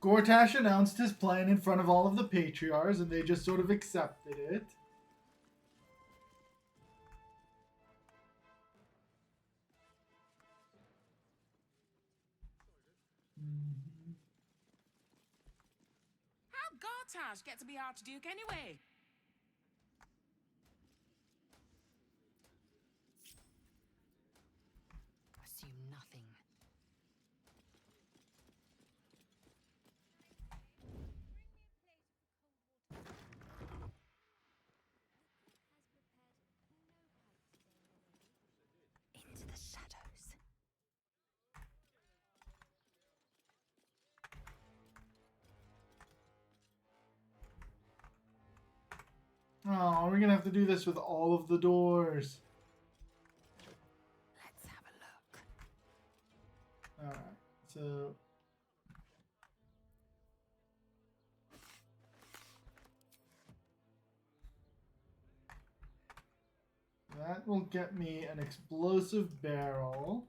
Gortash announced his plan in front of all of the patriars, and they just sort of accepted it. How'd Gortash get to be Archduke anyway? Assume nothing. Into the shadows. Oh, we're gonna have to do this with all of the doors. Let's have a look. Alright, so... that will get me an explosive barrel.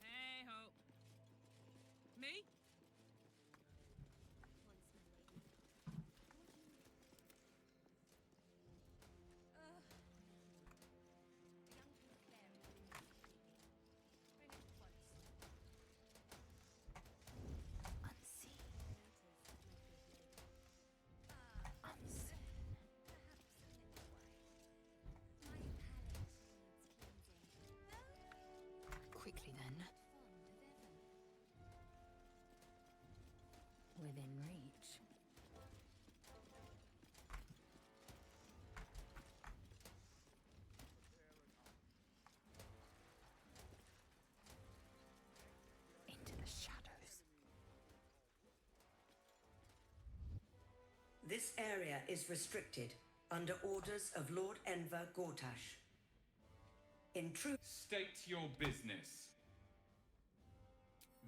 Hey ho. Me? This area is restricted under orders of Lord Enver Gortash. In truth... State your business.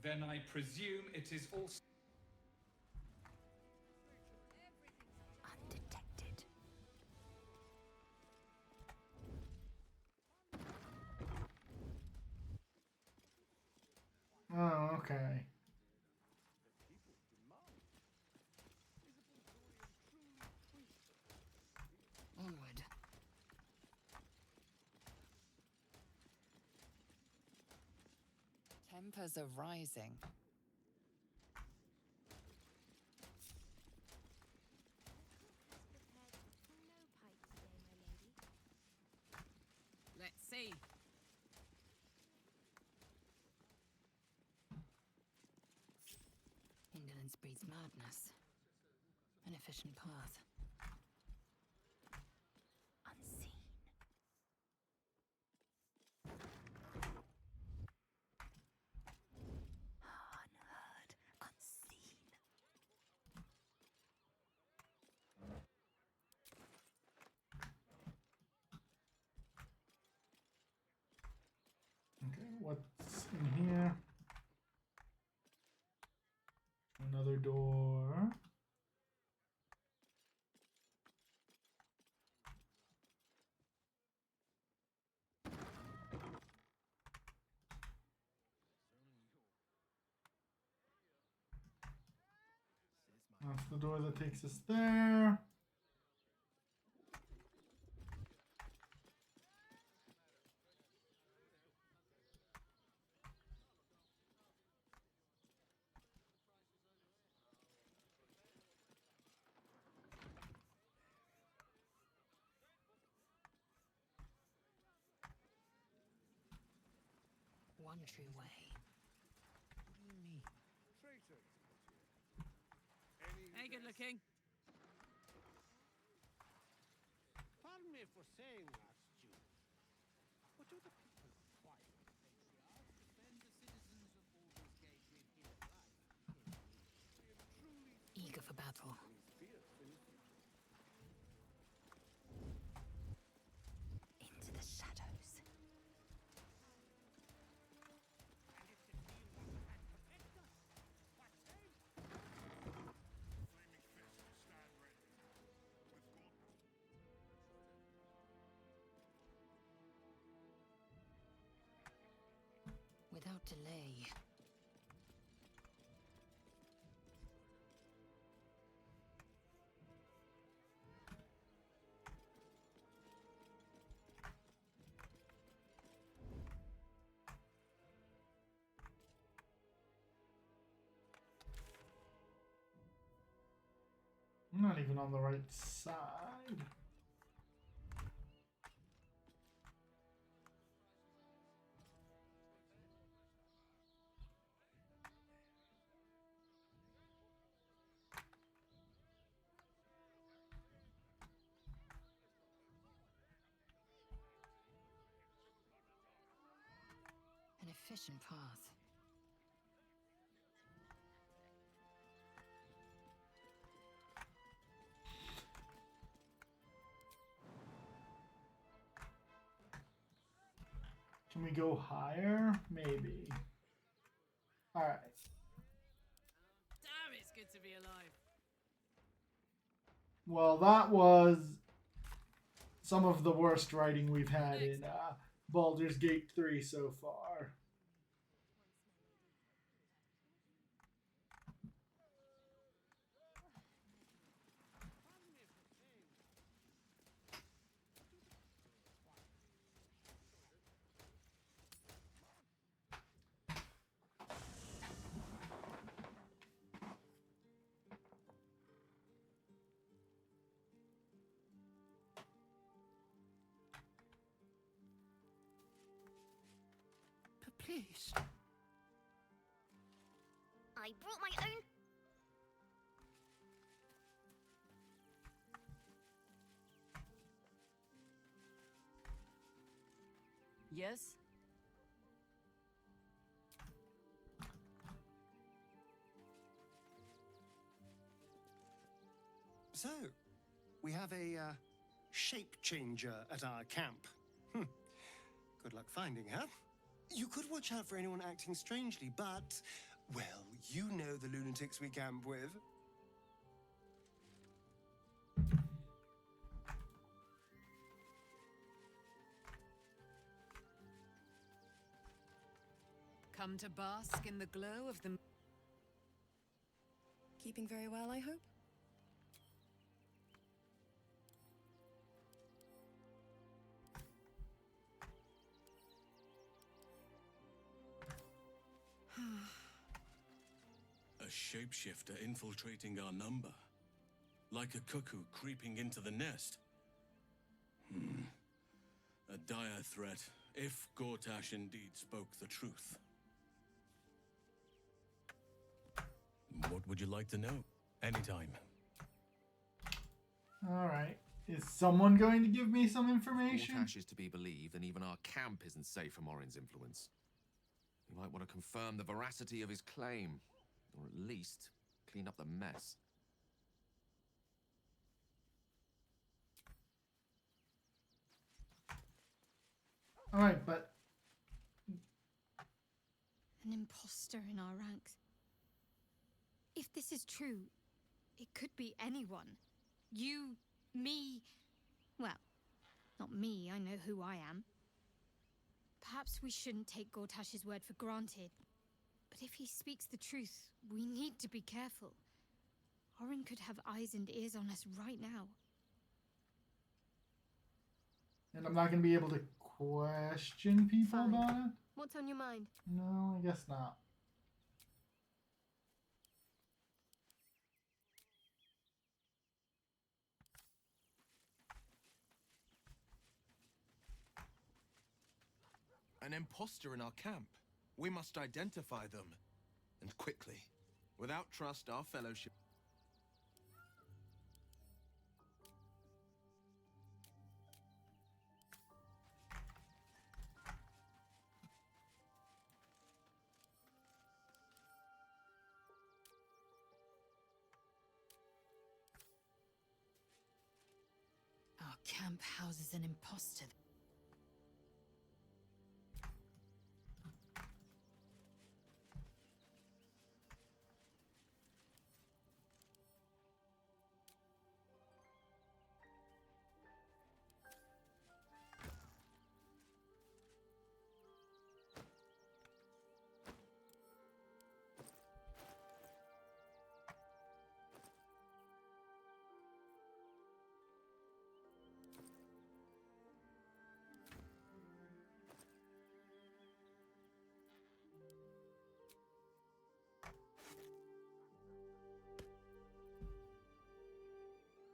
Then I presume it is also... Undetected. Oh, okay. Onward. Tempers are rising. Let's see. Indolence breeds madness. An efficient path. Unseen. Unheard. Unseen. Okay, what's in here? Another door. That's the door that takes us there. One true way. Hey, good looking. Pardon me for saying that, Duke. What do the people require? Patriars defend the citizens of Baldur's Gate with his life. Eager for battle. Into the shadows. Without delay. I'm not even on the right side. An efficient path. Can we go higher? Maybe. Alright. Damn, it's good to be alive. Well, that was some of the worst writing we've had in Baldur's Gate 3 so far. Please. I brought my own... Yes? So, we have a shape changer at our camp. Good luck finding her. You could watch out for anyone acting strangely, but, well, you know the lunatics we camp with. Come to bask in the glow of the... Keeping very well, I hope? A shapeshifter infiltrating our number. Like a cuckoo creeping into the nest. A dire threat, if Gortash indeed spoke the truth. What would you like to know? Anytime. Alright. Is someone going to give me some information? Gortash is to be believed, and even our camp isn't safe from Orin's influence. You might want to confirm the veracity of his claim, or at least clean up the mess. Alright, but... An imposter in our ranks. If this is true, it could be anyone. You, me... Well, not me, I know who I am. Perhaps we shouldn't take Gortash's word for granted. But if he speaks the truth, we need to be careful. Orin could have eyes and ears on us right now. And I'm not going to be able to question people about it? What's on your mind? No, I guess not. An imposter in our camp. We must identify them. And quickly. Without trust, our fellowship... Our camp houses an imposter.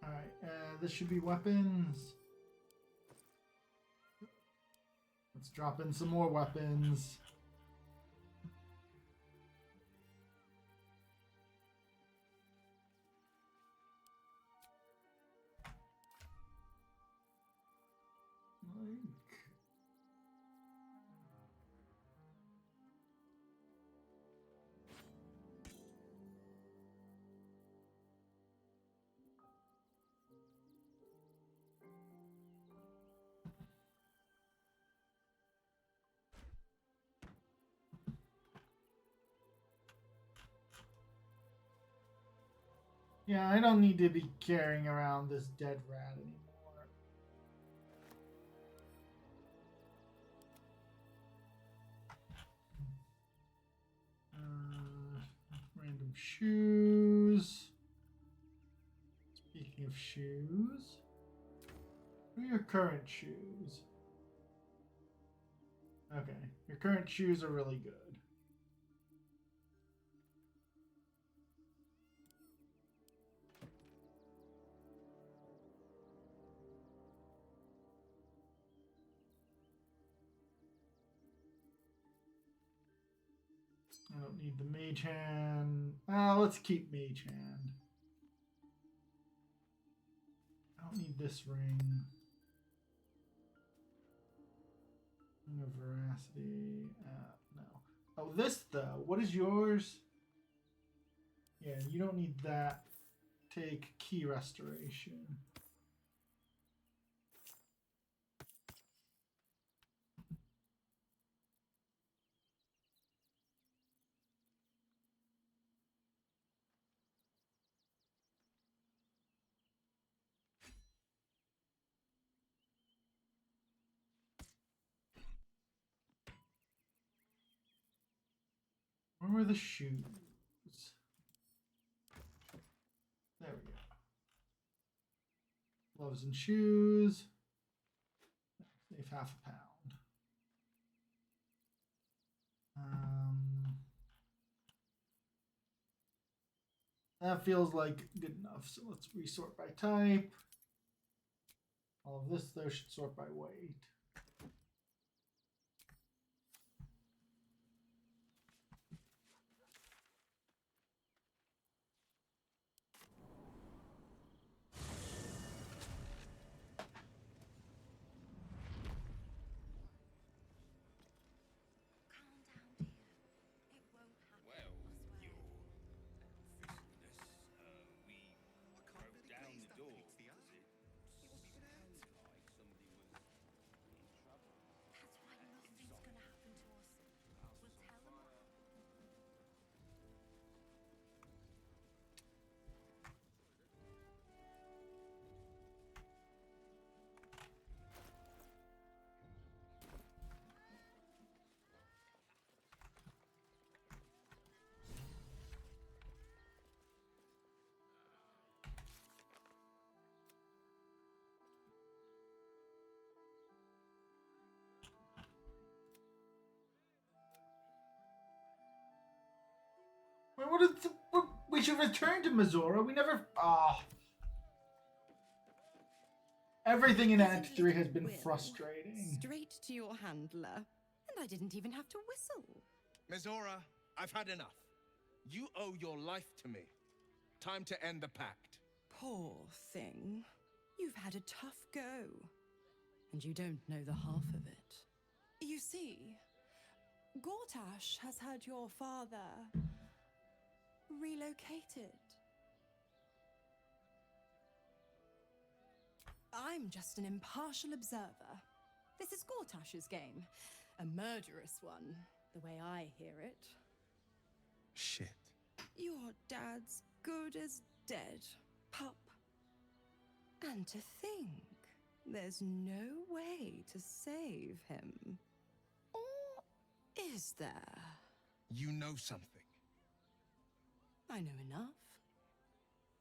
Alright, this should be weapons. Let's drop in some more weapons. Yeah, I don't need to be carrying around this dead rat anymore. Random shoes. Speaking of shoes, what are your current shoes? Okay, your current shoes are really good. I don't need the mage hand. Let's keep mage hand. I don't need this ring. Ring of veracity. No. Oh, this though. What is yours? Yeah, you don't need that. take key restoration. Where were the shoes? There we go. Gloves and shoes. Save half a pound. That feels like good enough. So let's resort by type. All of this though should sort by weight. We should return to Mizora. We never. Everything in Act 3 has been frustrating. Straight to your handler, and I didn't even have to whistle. Mizora, I've had enough. You owe your life to me. Time to end the pact. Poor thing. You've had a tough go, and you don't know the half of it. You see, Gortash has had your father relocated. I'm just an impartial observer. This is Gortash's game. A murderous one, the way I hear it. Shit. Your dad's good as dead, pup. And to think, there's no way to save him. Or is there? You know something. I know enough.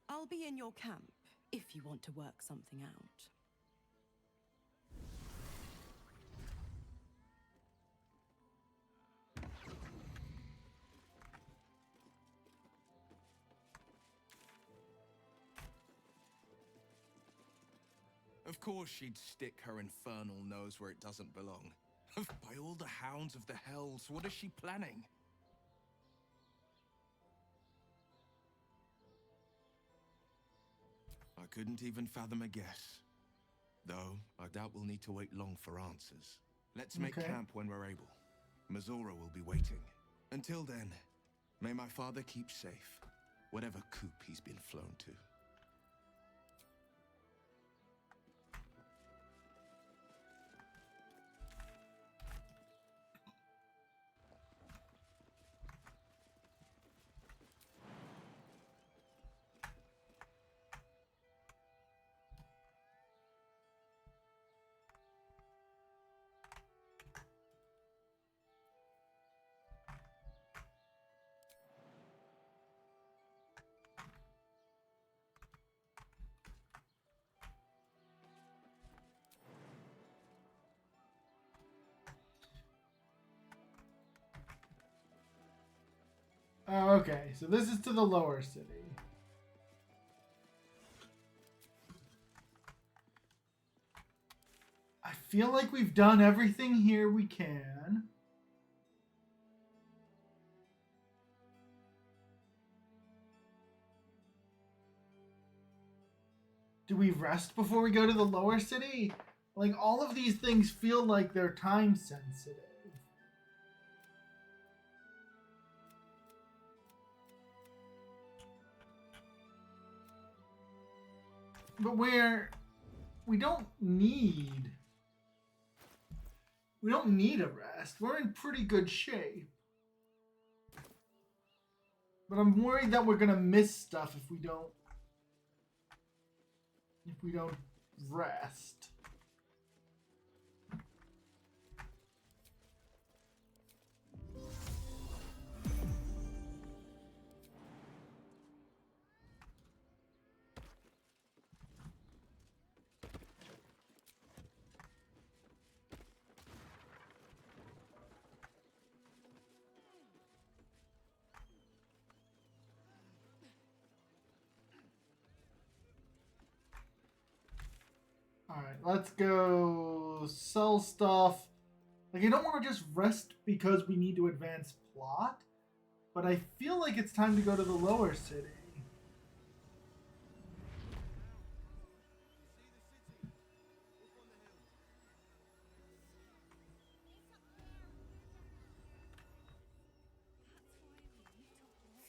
I'll be in your camp if you want to work something out. Of course she'd stick her infernal nose where it doesn't belong. By all the hounds of the hells, what is she planning? I couldn't even fathom a guess. Though, I doubt we'll need to wait long for answers. Let's make camp when we're able. Mizora will be waiting. Until then, may my father keep safe, whatever coop he's been flown to. Oh, okay, so this is to the lower city. I feel like we've done everything here we can. Do we rest before we go to the lower city? Like, all of these things feel like they're time sensitive. But we don't need a rest. We're in pretty good shape. But I'm worried that we're gonna miss stuff if we don't rest. Alright, let's go sell stuff. Like, I don't want to just rest because we need to advance plot, but I feel like it's time to go to the lower city.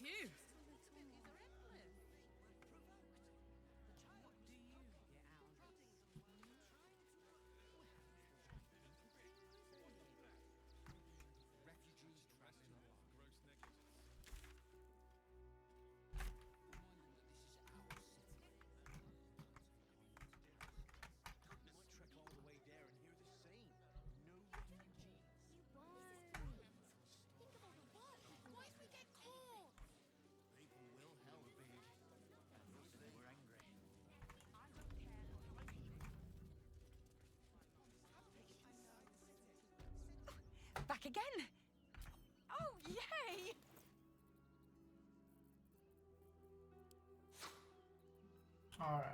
Phew. Back again! Oh, yay! Alright.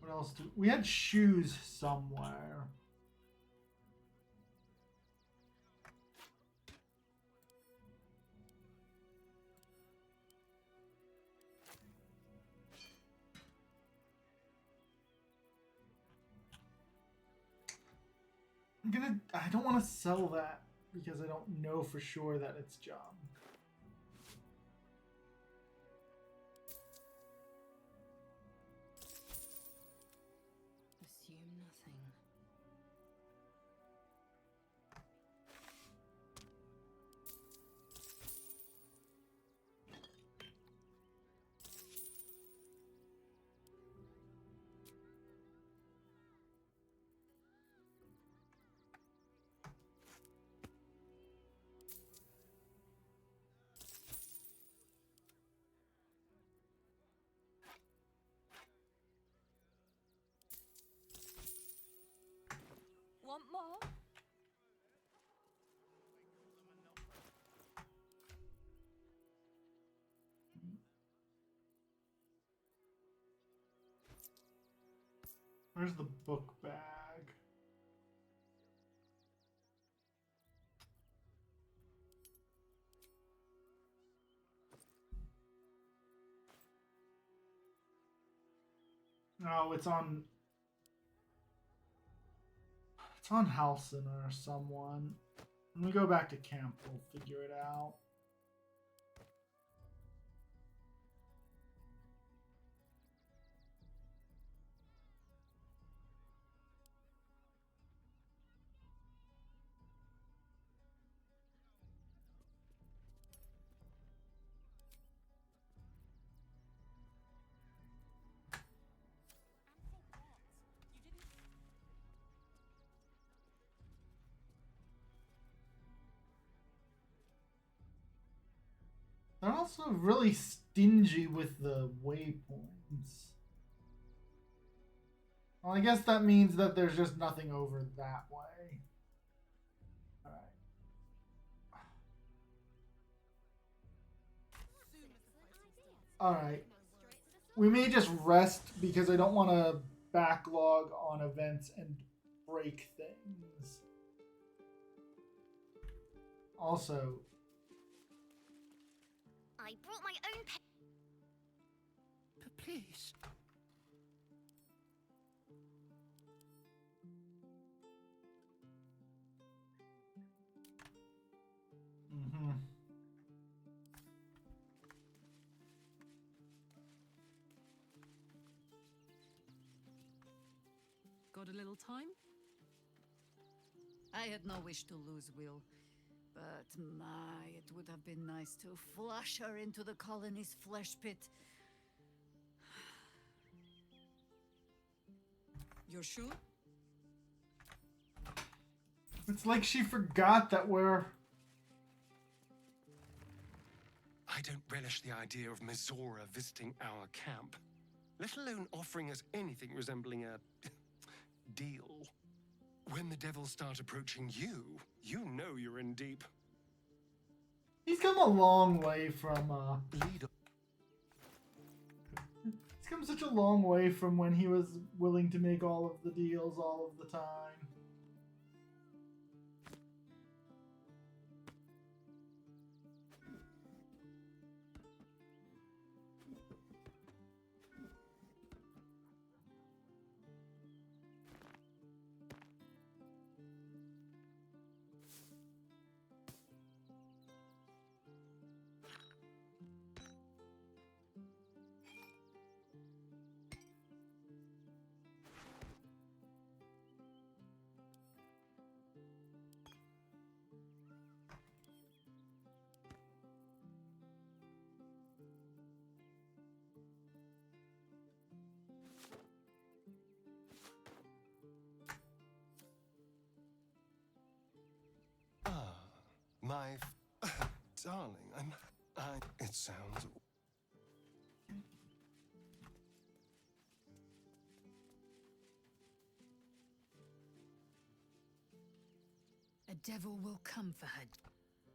What else do we had shoes somewhere? I don't want to sell that because I don't know for sure that it's John. Assume nothing. Want more? Where's the book bag? No, it's on Halson or someone. When we go back to camp, we'll figure it out. They're also really stingy with the waypoints. Well, I guess that means that there's just nothing over that way. Alright. We may just rest because I don't want to backlog on events and break things. Also, I brought my own But please. a little time? I had no wish to lose Wyll, but my, it would have been nice to flush her into the colony's flesh pit. You're sure? It's like she forgot that we're... I don't relish the idea of Mizora visiting our camp, let alone offering us anything resembling a deal. When the devils start approaching you, you know you're in deep. He's come a long way from, He's come such a long way from when he was willing to make all of the deals all of the time. My darling, it sounds... A devil will come for her.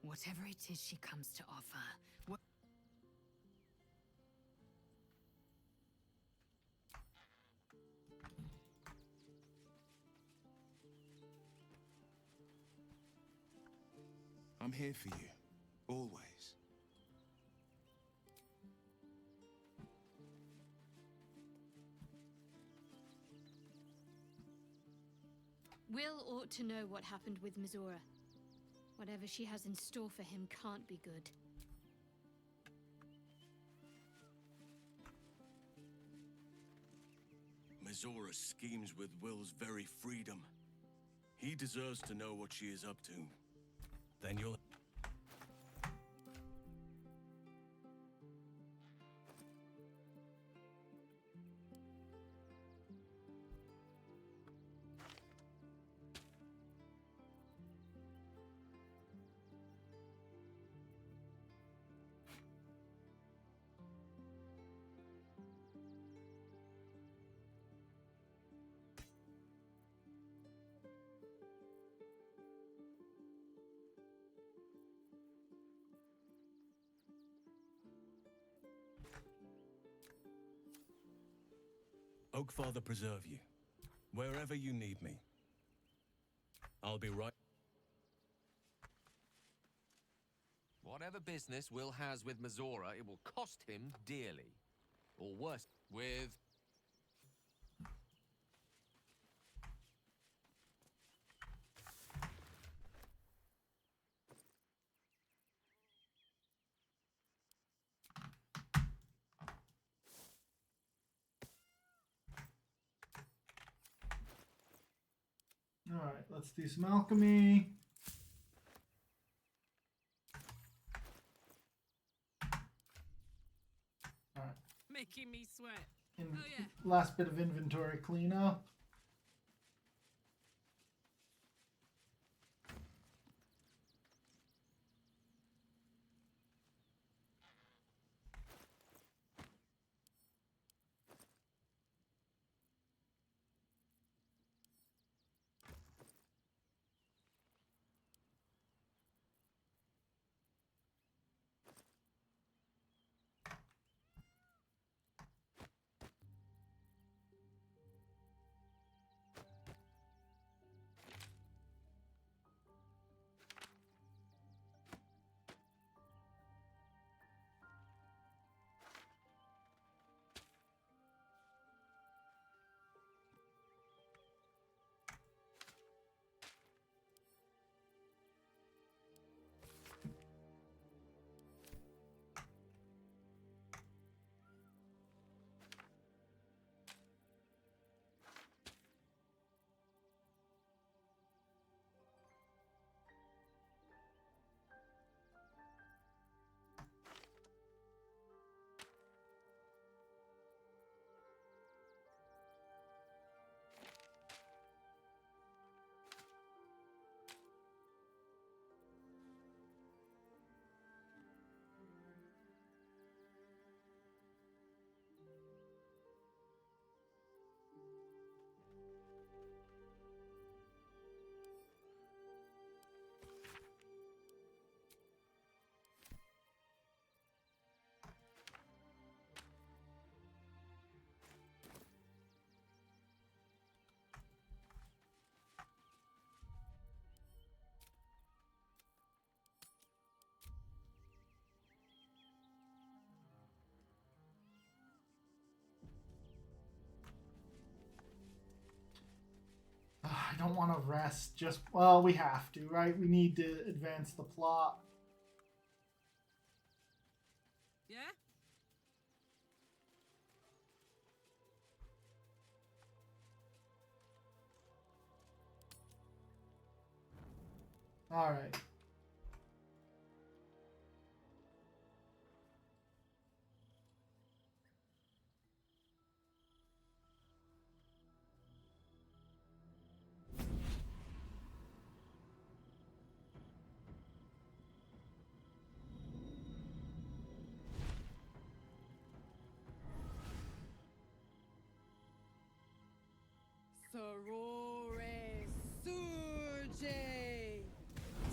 Whatever it is she comes to offer. I'm here for you, always. Wyll ought to know what happened with Mizora. Whatever she has in store for him can't be good. Mizora schemes with Wyll's very freedom. He deserves to know what she is up to. Then you'll... Oakfather preserve you, wherever you need me. I'll be right... Whatever business Wyll has with Mizora, it will cost him dearly. Or worse, with... Alright, let's do some alchemy. Alright. Making me sweat. Last bit of inventory cleanup. don't want to rest. Just, well, we have to, right? We need to advance the plot. Yeah? All right. Sorore surge,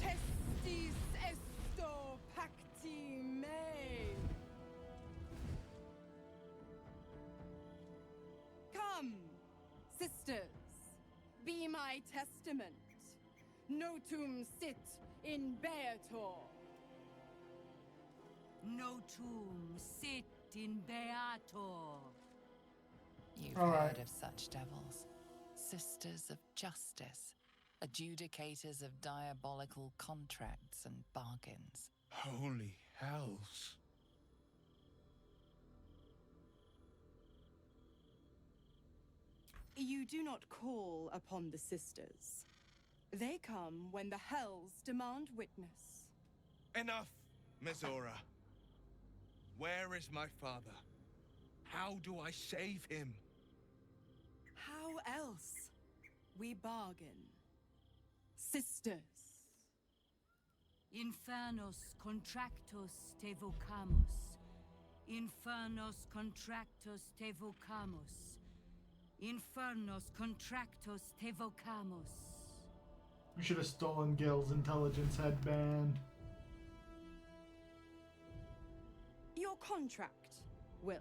testis esto pacti me. Come, sisters, be my testament. Notum sit in beator. Notum sit in beator. You've All heard right. of such devils. Sisters of justice, adjudicators of diabolical contracts and bargains. Holy hells. You do not call upon the sisters. They come when the hells demand witness. Enough, Mizora. Where is my father? How do I save him? How else? We bargain. Sisters. Infernos contractos te vocamus. Infernos contractos te vocamus. Infernos contractos te vocamus. We should have stolen Gale's intelligence headband. Your contract, Wyll.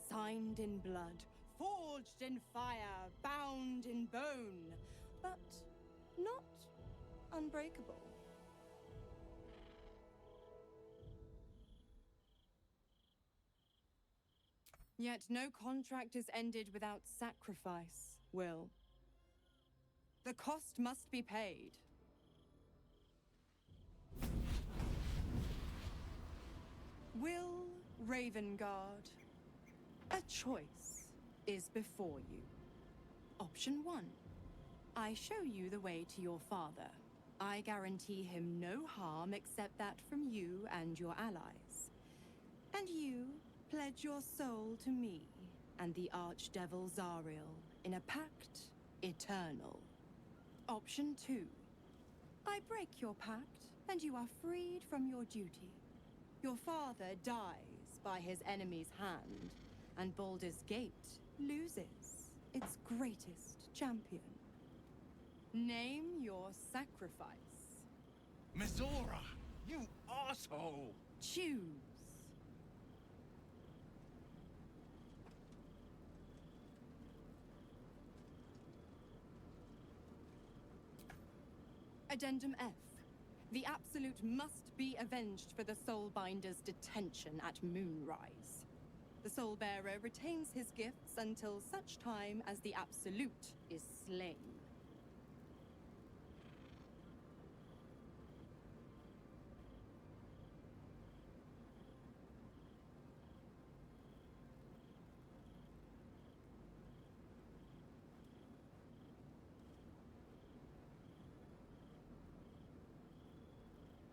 Signed in blood, forged in fire, bound in bone, but not unbreakable. Yet no contract is ended without sacrifice, Wyll. The cost must be paid. Wyll Ravengard, a choice is before you. Option 1. I show you the way to your father. I guarantee him no harm except that from you and your allies. And you pledge your soul to me and the Archdevil Zariel in a pact eternal. Option 2. I break your pact and you are freed from your duty. Your father dies by his enemy's hand, and Baldur's Gate loses its greatest champion. Name your sacrifice. Mizora, you asshole! Choose. Addendum F. The Absolute must be avenged for the Soulbinder's detention at Moonrise. The Soulbearer retains his gifts until such time as the Absolute is slain.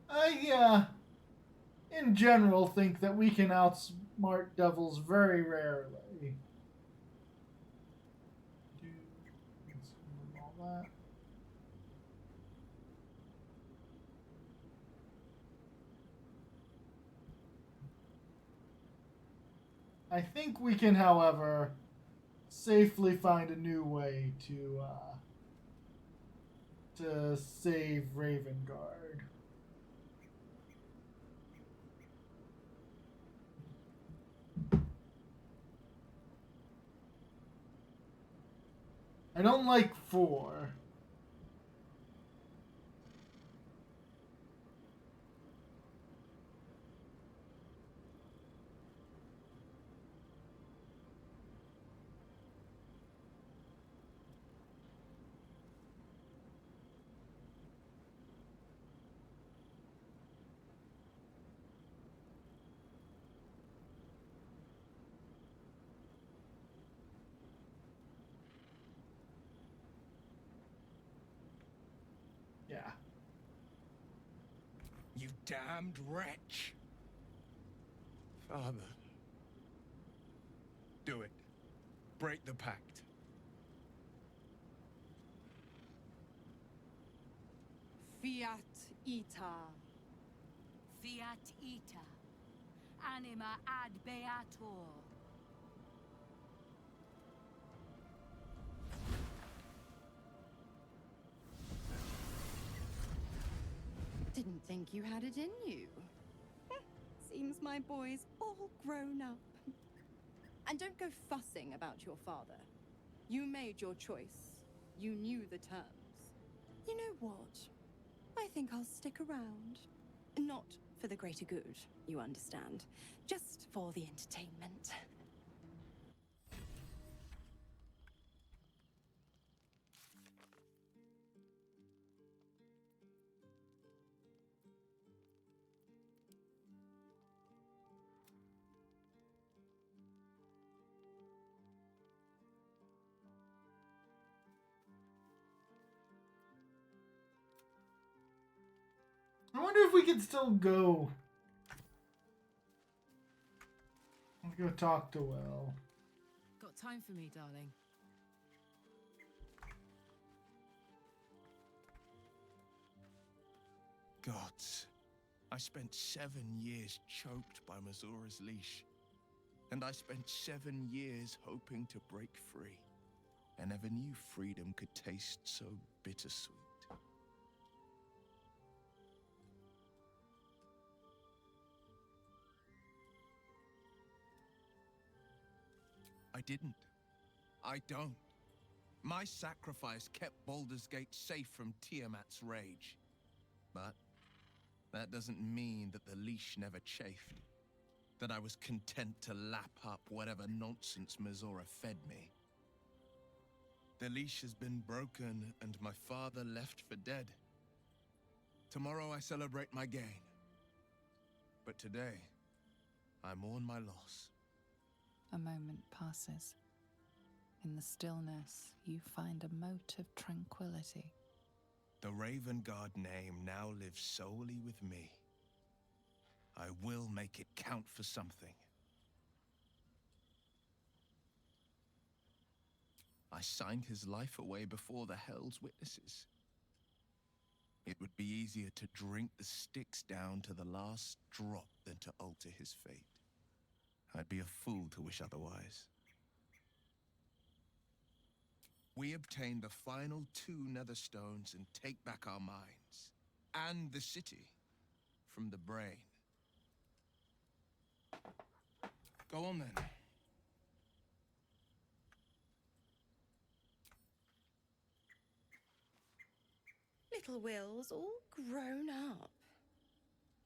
I, in general, think that we can outsmart devils very rarely. All that. I think we can, however, safely find a new way to save Ravengard. I don't like 4. You damned wretch! Father. Do it. Break the pact. Fiat ita. Fiat ita. Anima ad beator. Didn't think you had it in you. Seems my boy's all grown up. And don't go fussing about your father. You made your choice. You knew the terms. You know what? I think I'll stick around. Not for the greater good, you understand. Just for the entertainment. I wonder if we can still go. Let's go talk to Wyll. Got time for me, darling? Gods, I spent 7 years choked by Mizora's leash. And I spent 7 years hoping to break free. I never knew freedom could taste so bittersweet. I didn't. I don't. My sacrifice kept Baldur's Gate safe from Tiamat's rage. But that doesn't mean that the leash never chafed. That I was content to lap up whatever nonsense Mizora fed me. The leash has been broken and my father left for dead. Tomorrow I celebrate my gain. But today, I mourn my loss. A moment passes. In the stillness, you find a mote of tranquility. The Raven Guard name now lives solely with me. I will make it count for something. I signed his life away before the Hell's Witnesses. It would be easier to drink the sticks down to the last drop than to alter his fate. I'd be a fool to wish otherwise. We obtain the final 2 netherstones and take back our minds. And the city. From the brain. Go on then. Little Wyll's all grown up.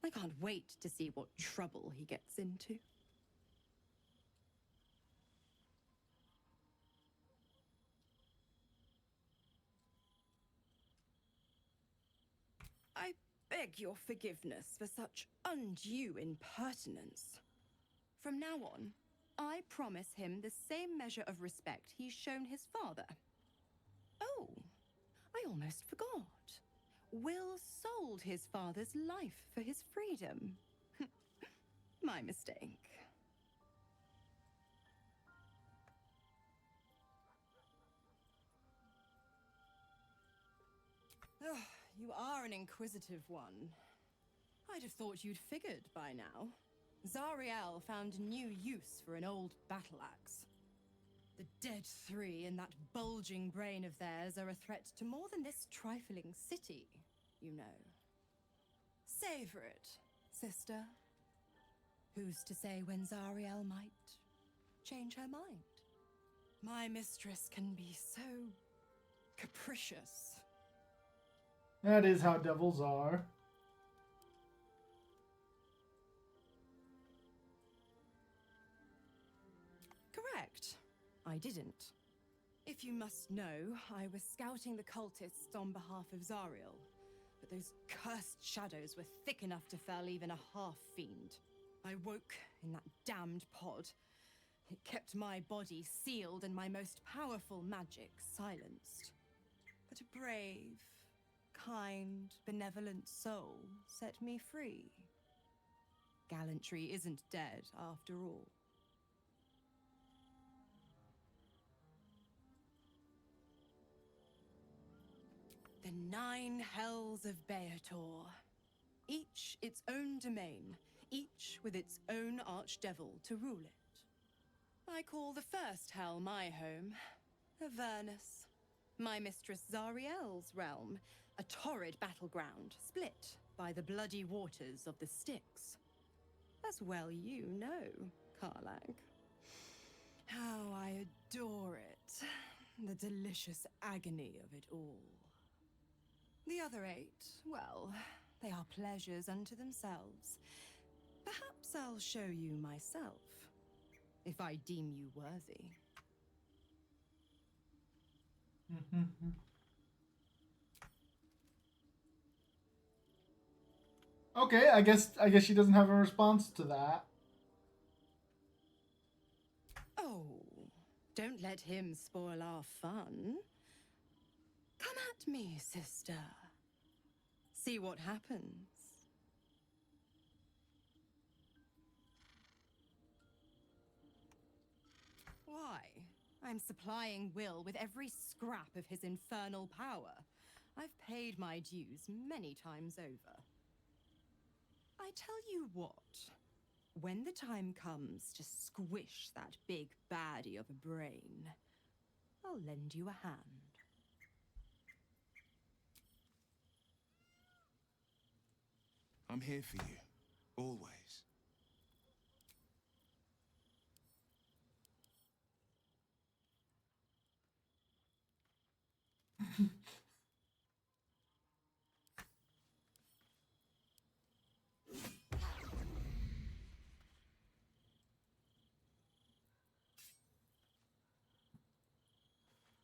I can't wait to see what trouble he gets into. I beg your forgiveness for such undue impertinence. From now on, I promise him the same measure of respect he's shown his father. Oh, I almost forgot. Wyll sold his father's life for his freedom. My mistake. Ugh, you are an inquisitive one. I'd have thought you'd figured by now. Zariel found new use for an old battle axe. The dead 3 in that bulging brain of theirs are a threat to more than this trifling city, you know. Savor it, sister. Who's to say when Zariel might change her mind? My mistress can be so capricious. That is how devils are. Correct. I didn't. If you must know, I was scouting the cultists on behalf of Zariel, but those cursed shadows were thick enough to fell even a half-fiend. I woke in that damned pod. It kept my body sealed and my most powerful magic silenced. But a brave, kind, benevolent soul set me free. Gallantry isn't dead after all. The 9 hells of Beator. Each its own domain, each with its own archdevil to rule it. I call the first hell my home, Avernus. My mistress Zariel's realm, a torrid battleground, split by the bloody waters of the Styx. As well you know, Karlach. How I adore it. The delicious agony of it all. The other 8, well, they are pleasures unto themselves. Perhaps I'll show you myself, if I deem you worthy. Okay, I guess she doesn't have a response to that. Oh, don't let him spoil our fun. Come at me, sister. See what happens. Why? I'm supplying Wyll with every scrap of his infernal power. I've paid my dues many times over. I tell you what, when the time comes to squish that big baddie of a brain, I'll lend you a hand. I'm here for you, always.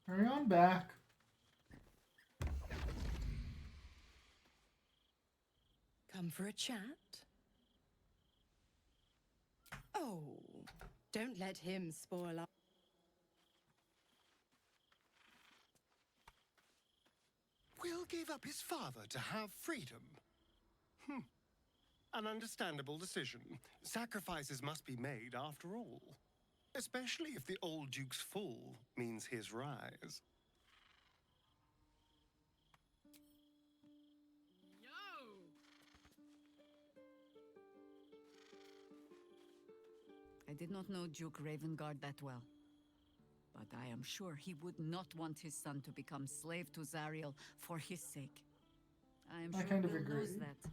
Hurry on back. Come for a chat? Oh, don't let him spoil our... Wyll gave up his father to have freedom. An understandable decision. Sacrifices must be made after all. Especially if the old Duke's fall means his rise. I did not know Duke Ravengard that well. But I am sure he would not want his son to become slave to Zariel for his sake. I am I sure kind of Wyll agree. knows that.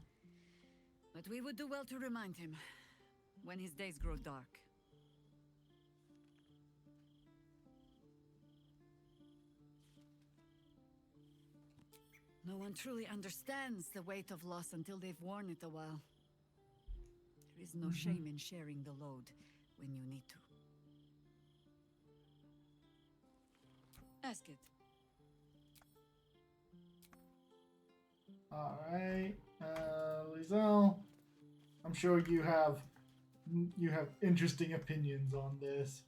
But we would do well to remind him when his days grow dark. No one truly understands the weight of loss until they've worn it a while. There is no shame in sharing the load when you need to. Ask it. Alright, Laezel, I'm sure you have interesting opinions on this.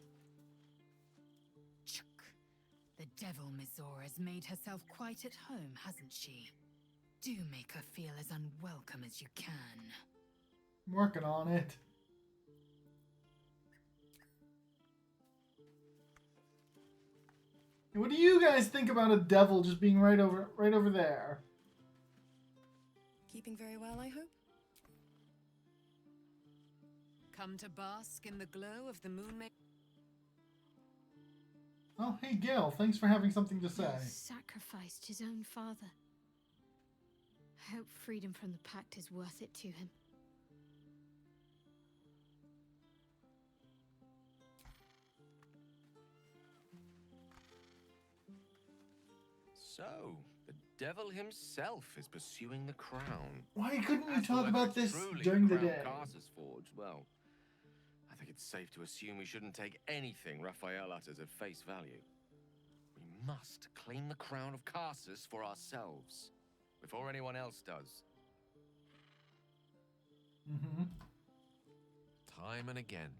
The devil Mizora has made herself quite at home, hasn't she? Do make her feel as unwelcome as you can. I'm working on it. What do you guys think about a devil just being right over there? Keeping very well, I hope? Come to bask in the glow of the moon. Oh, hey Gale, thanks for having something to say. He sacrificed his own father. I hope freedom from the Pact is worth it to him. So, the devil himself is pursuing the crown. Why couldn't we As to talk whether about it's this truly during the Crown day? of Karsus forged, well, I think it's safe to assume we shouldn't take anything Raphael utters at face value. We must claim the Crown of Karsus for ourselves, before anyone else does. Time and again,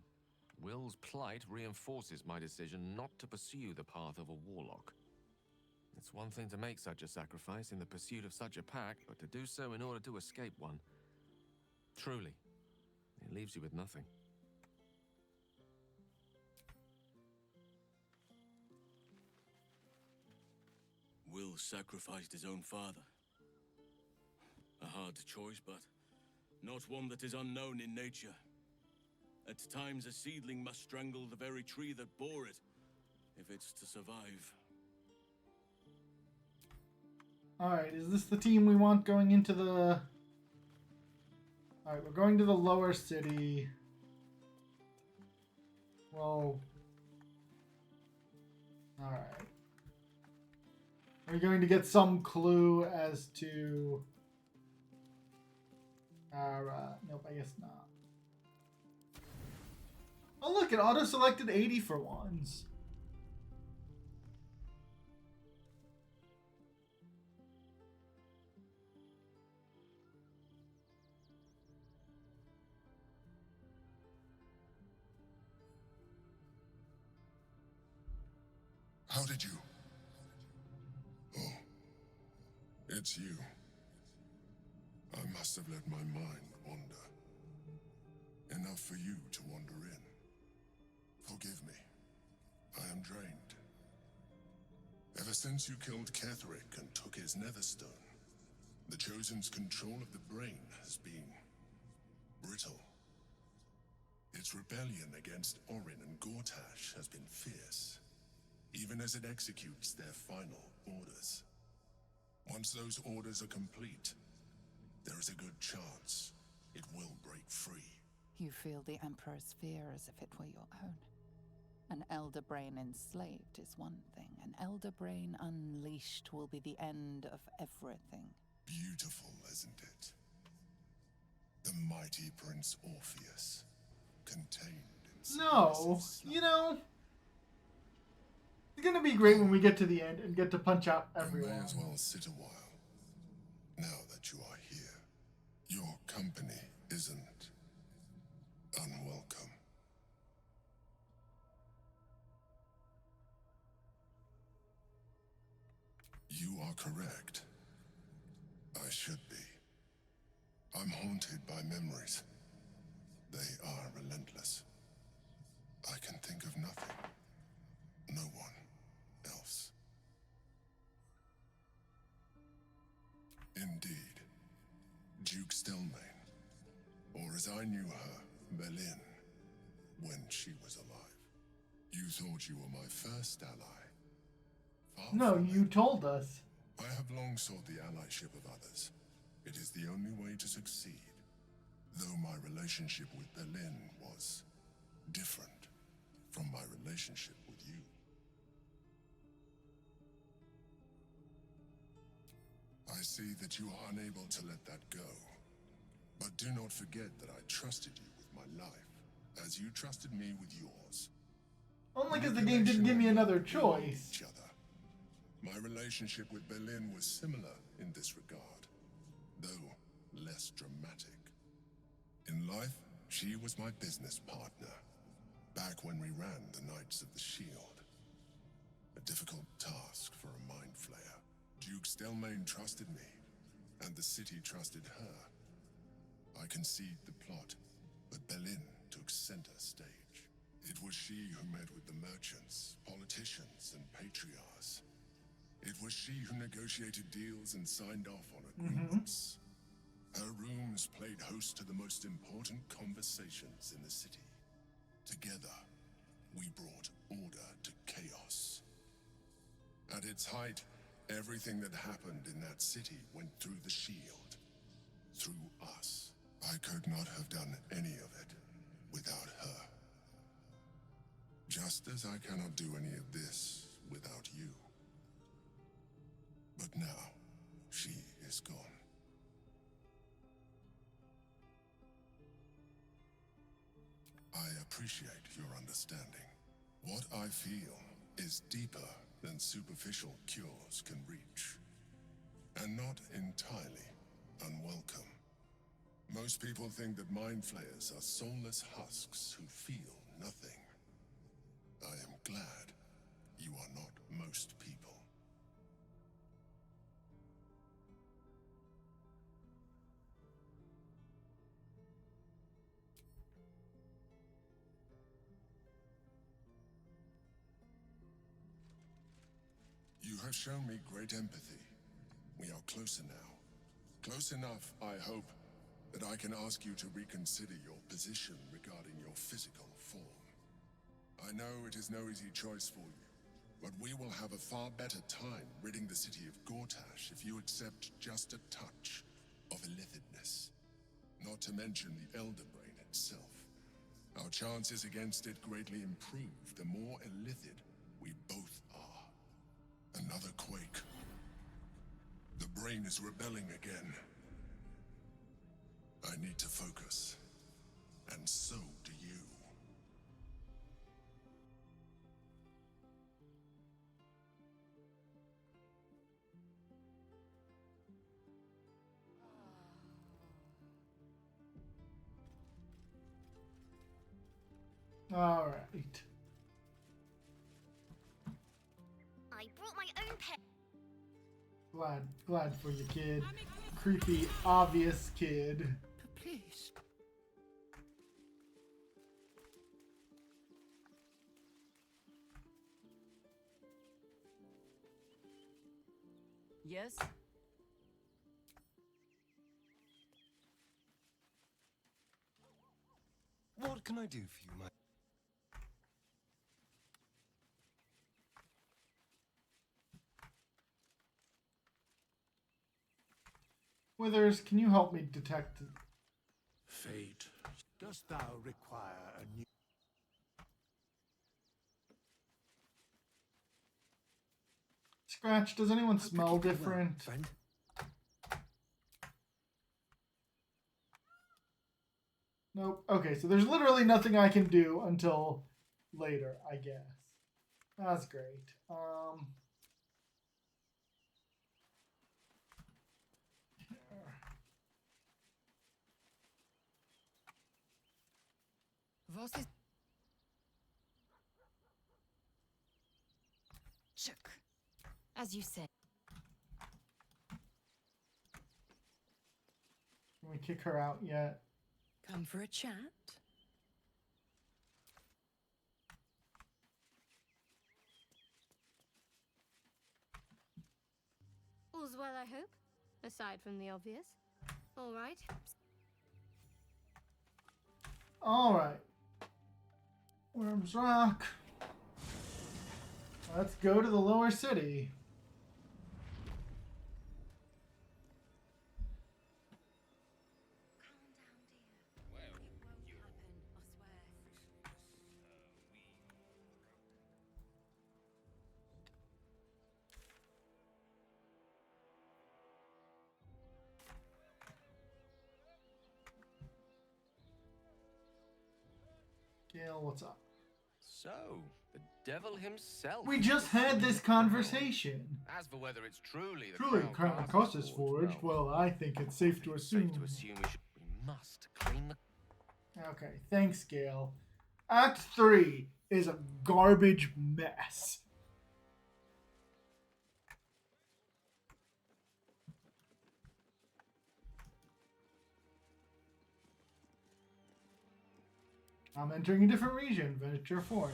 Wyll's plight reinforces my decision not to pursue the path of a warlock. It's one thing to make such a sacrifice in the pursuit of such a pact, but to do so in order to escape one. Truly, it leaves you with nothing. Wyll sacrificed his own father. A hard choice, but not one that is unknown in nature. At times, a seedling must strangle the very tree that bore it, if it's to survive. Alright, is this the team we want going into the... Alright, we're going to the lower city. Well... Alright. We're going to get some clue as to... nope, I guess not. Oh look, it auto-selected 80 for once. How did you? Oh, it's you. I must have let my mind wander. Enough for you to wander in. Forgive me. I am drained. Ever since you killed Ketherick and took his netherstone, the Chosen's control of the brain has been brittle. Its rebellion against Orin and Gortash has been fierce, even as it executes their final orders. Once those orders are complete, there is a good chance it will break free. You feel the Emperor's fear as if it were your own. An Elder Brain enslaved is one thing. An Elder Brain unleashed will be the end of everything. Beautiful, isn't it? The mighty Prince Orpheus, contained in No, you know... It's gonna be great when we get to the end and get to punch out everyone. You may as well sit a while. Now that you are here, your company isn't unwelcome. You are correct. I should be. I'm haunted by memories. They are relentless. I can think of nothing. No one else. Indeed. Duke Stelmane, or as I knew her, Belin, when she was alive. You thought you were my first ally. Far No, you told us. I have long sought the allyship of others. It is the only way to succeed. Though my relationship with Belin was different from my relationship with you. I see that you are unable to let that go. But do not forget that I trusted you with my life, as you trusted me with yours. Only because the game didn't give me another choice. Each other. My relationship with Belin was similar in this regard, though less dramatic. In life, she was my business partner, back when we ran the Knights of the Shield. A difficult task for a mind flayer. Duke Stelmane trusted me, and the city trusted her. I conceived the plot, but Belin took center stage. It was she who met with the merchants, politicians, and patriars. It was she who negotiated deals and signed off on agreements. Her rooms played host to the most important conversations in the city. Together, we brought order to chaos. At its height, everything that happened in that city went through the shield. Through us. I could not have done any of it without her. Just as I cannot do any of this without you. But now, she is gone. I appreciate your understanding. What I feel is deeper than superficial cures can reach. And not entirely unwelcome. Most people think that mind flayers are soulless husks who feel nothing. I am glad you are not most people. have shown me great empathy. We are closer now. Close enough, I hope, that I can ask you to reconsider your position regarding your physical form. I know it is no easy choice for you, but we will have a far better time ridding the city of Gortash if you accept just a touch of illithidness. Not to mention the Elder Brain itself. Our chances against it greatly improve the more illithid we both are. Another quake. The brain is rebelling again. I need to focus. And so do you. All right. I brought my own pet. Glad for you, kid. Creepy, obvious kid. Please. Yes? What can I do for you, my... Withers, can you help me detect... Fate, dost thou require a new... Scratch, does anyone smell different? Friend? Nope. Okay, so there's literally nothing I can do until later, I guess. That's great. Was ist... Check. As you said. Can we kick her out yet? Come for a chat? All's well, I hope. Aside from the obvious. All right. All right. Worms Rock. Let's go to the lower city. Gale, what's up? So, the devil himself. We just had this conversation. As for whether it's truly the Truly, Crown of Karsus forged. Well, I think it's safe to assume. we must claim the... Okay, thanks, Gale. Act 3 is a garbage mess. I'm entering a different region. Venture 4.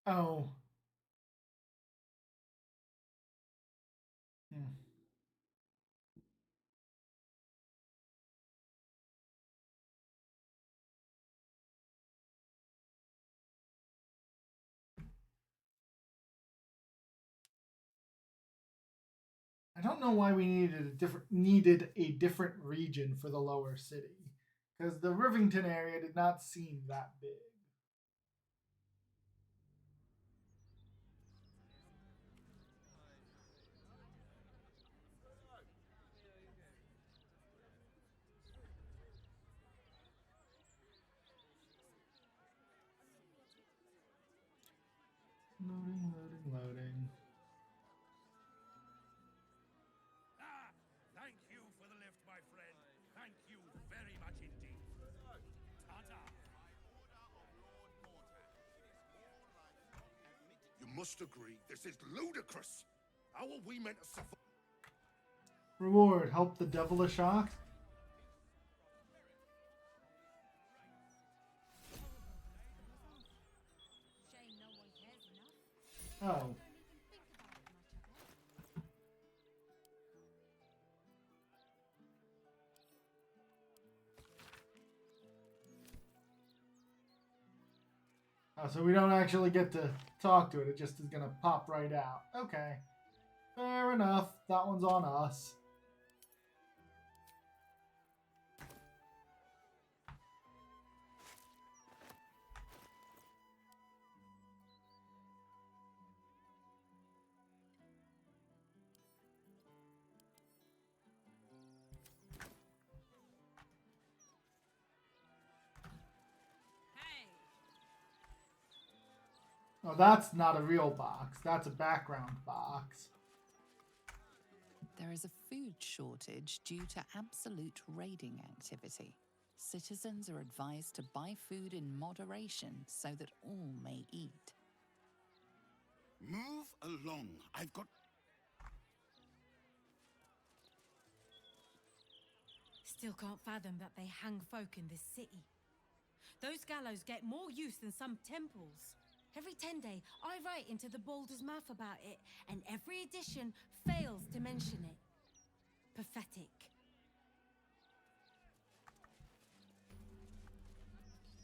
Oh. I don't know why we needed a different region for the lower city, because the Rivington area did not seem that big. Loading. Ah, thank you for the lift, my friend. Thank you very much indeed. Ta-ta. You must agree, this is ludicrous. How are we meant to suffer? Reward, help the devilish ox. Oh. Oh, so we don't actually get to talk to it. It just is going to pop right out. Okay. Fair enough. That one's on us. Oh, that's not a real box. That's a background box. There is a food shortage due to absolute raiding activity. Citizens are advised to buy food in moderation so that all may eat. Move along. I've got... Still can't fathom that they hang folk in this city. Those gallows get more use than some temples. Every 10 day, I write into the Baldur's Mouth about it, and every edition fails to mention it. Pathetic.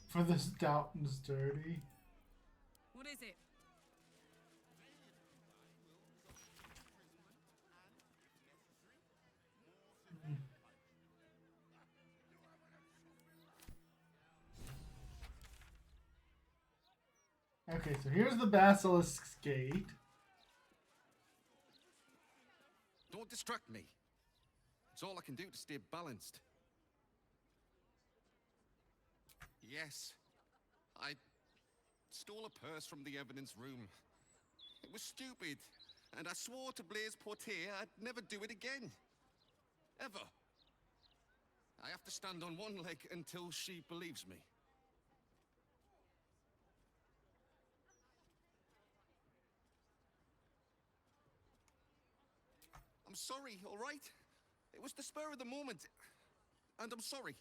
For the stout and sturdy. What is it? Okay, so here's the Basilisk's gate. Don't distract me. It's all I can do to stay balanced. Yes, I stole a purse from the evidence room. It was stupid, and I swore to Blaze Portyr I'd never do it again. Ever. I have to stand on one leg until she believes me. I'm sorry, all right? It was the spur of the moment, and I'm sorry.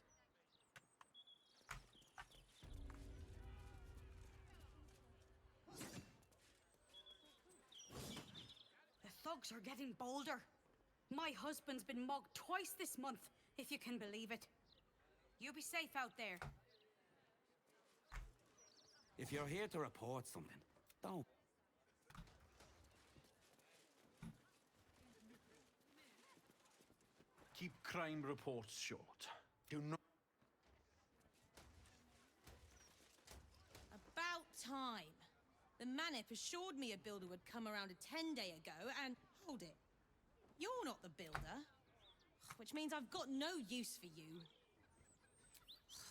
The thugs are getting bolder. My husband's been mugged twice this month, if you can believe it. You be safe out there. If you're here to report something, don't. Keep crime reports short. Do not... About time. The Manip assured me a builder would come around a 10-day ago, and hold it. You're not the builder. Which means I've got no use for you.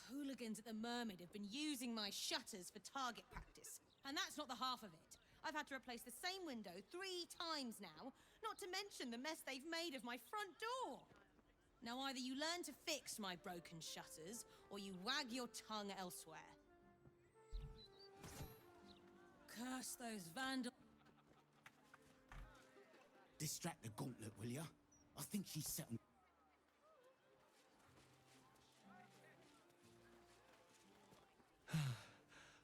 Hooligans at the Mermaid have been using my shutters for target practice. And that's not the half of it. I've had to replace the same window 3 times now, not to mention the mess they've made of my front door. Now either you learn to fix my broken shutters, or you wag your tongue elsewhere. Curse those vandals. Distract the gauntlet, will ya? I think she's settled.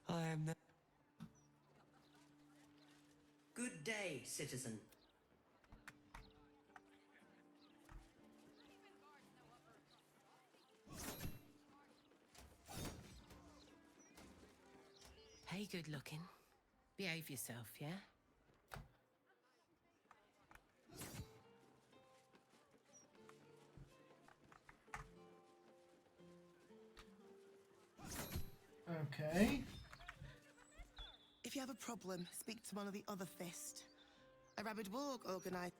I am the... Good day, citizen. Hey, good looking. Behave yourself, yeah? Okay. If you have a problem, speak to one of the other Fist. A rabid walk organized.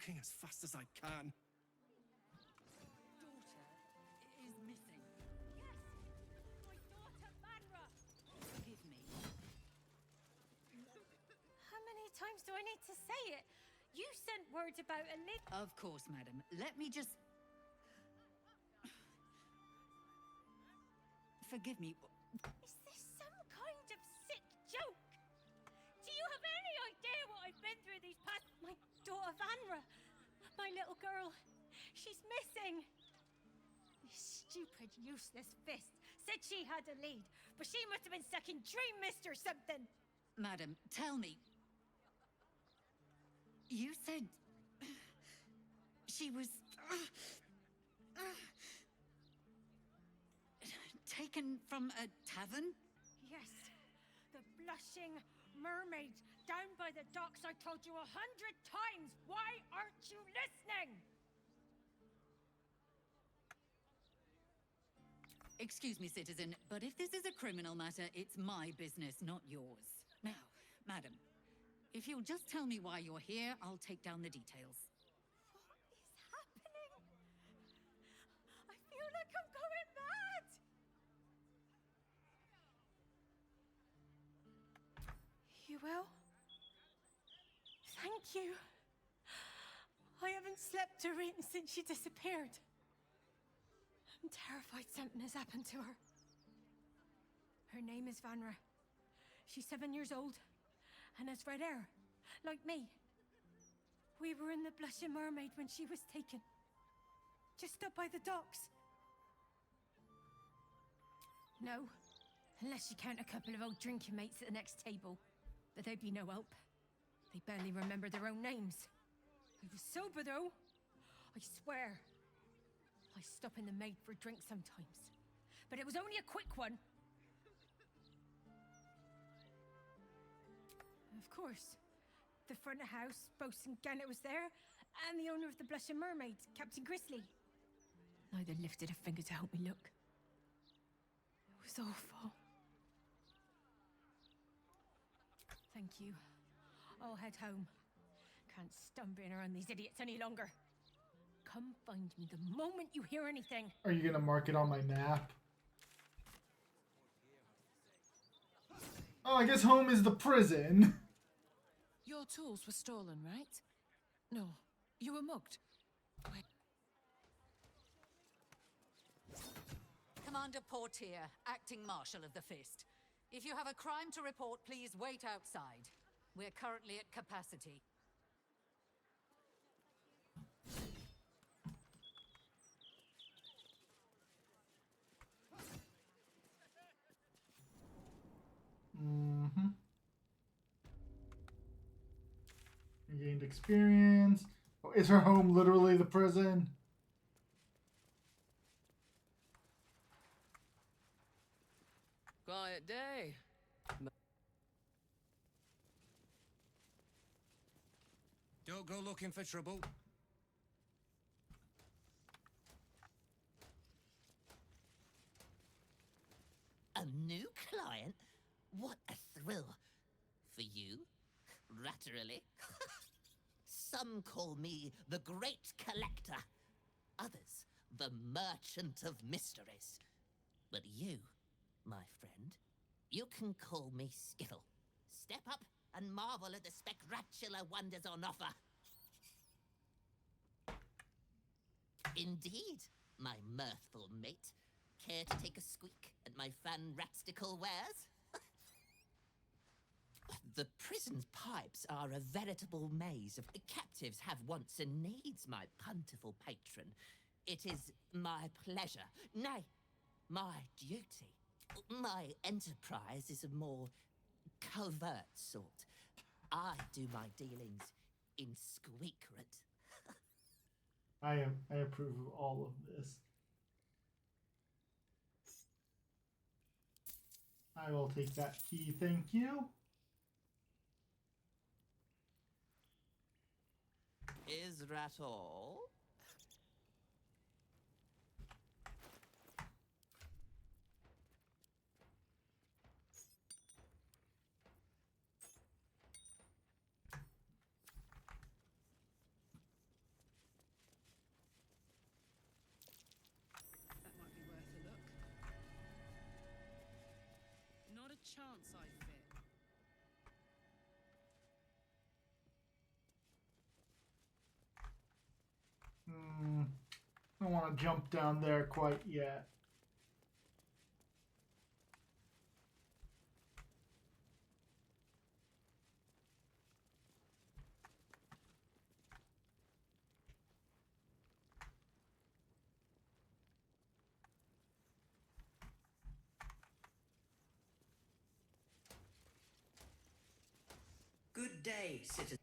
walking as fast as I can. Daughter is missing. My daughter, Vanra! Forgive me. How many times do I need to say it? You sent word about a lid. Of course, madam. Let me just... Forgive me. Is this some kind of sick joke? Do you have any idea what I've been through these past... My daughter, Vanra! My little girl. She's missing. This stupid, useless fist said she had a lead, but she must have been sucking Dream Mist or something. Madam, tell me. You said... she was... taken from a tavern? Yes, the blushing mermaid down by the docks. I told you 100 times. Why aren't you listening? Excuse me, citizen, but if this is a criminal matter, it's my business, not yours. Now, madam, if you'll just tell me why you're here, I'll take down the details. What is happening? I feel like I'm going mad. You will? Thank you. I haven't slept or eaten since she disappeared. I'm terrified something has happened to her. Her name is Vanra. She's 7 years old and has red hair, like me. We were in the Blushing Mermaid when she was taken. Just up by the docks. No, unless you count a couple of old drinking mates at the next table. But they'd be no help. They barely remember their own names. I was sober, though. I swear. I stop in the maid for a drink sometimes. But it was only a quick one. Of course. The front of house, Bosun Gannet was there, and the owner of the Blushing Mermaid, Captain Grizzly. Neither lifted a finger to help me look. It was awful. Thank you. I'll head home. Can't stand being around these idiots any longer. Come find me the moment you hear anything. Are you gonna mark it on my map? Oh, I guess home is the prison. Your tools were stolen, right? No, you were mugged. Wait. Commander Portyr, acting Marshal of the Fist. If you have a crime to report, please wait outside. We're currently at capacity. Mm-hmm. You gained experience. Oh, is her home literally the prison? Quiet day. Don't go looking for trouble. A new client? What a thrill. For you? Latterly? Some call me the Great Collector. Others, the Merchant of Mysteries. But you, my friend, you can call me Skittle. Step up and marvel at the spectacular wonders on offer. Indeed, my mirthful mate. Care to take a squeak at my fun Ratical wares? The prison's pipes are a veritable maze of captives have wants and needs, my plentiful patron. It is my pleasure, nay, my duty. My enterprise is a more covert sort. I do my dealings in secret. I approve of all of this. I will take that key, thank you. Is that all? chance I fear. I don't want to jump down there quite yet. Good day, citizen.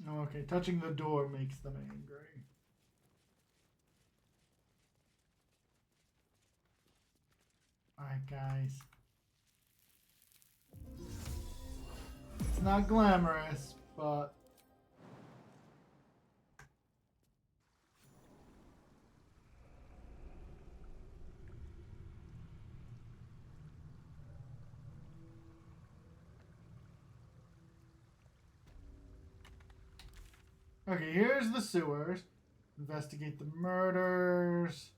Okay, touching the door makes them angry. Alright, guys. It's not glamorous, but... Okay, here's the sewers. Investigate the murders.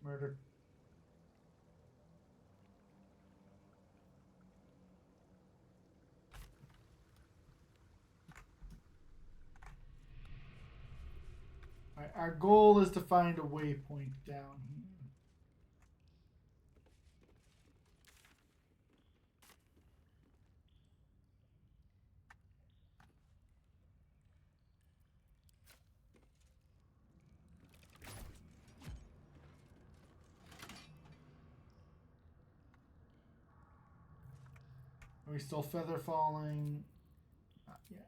Murder. Alright, our goal is to find a waypoint down here. Are we still feather falling? Not yet.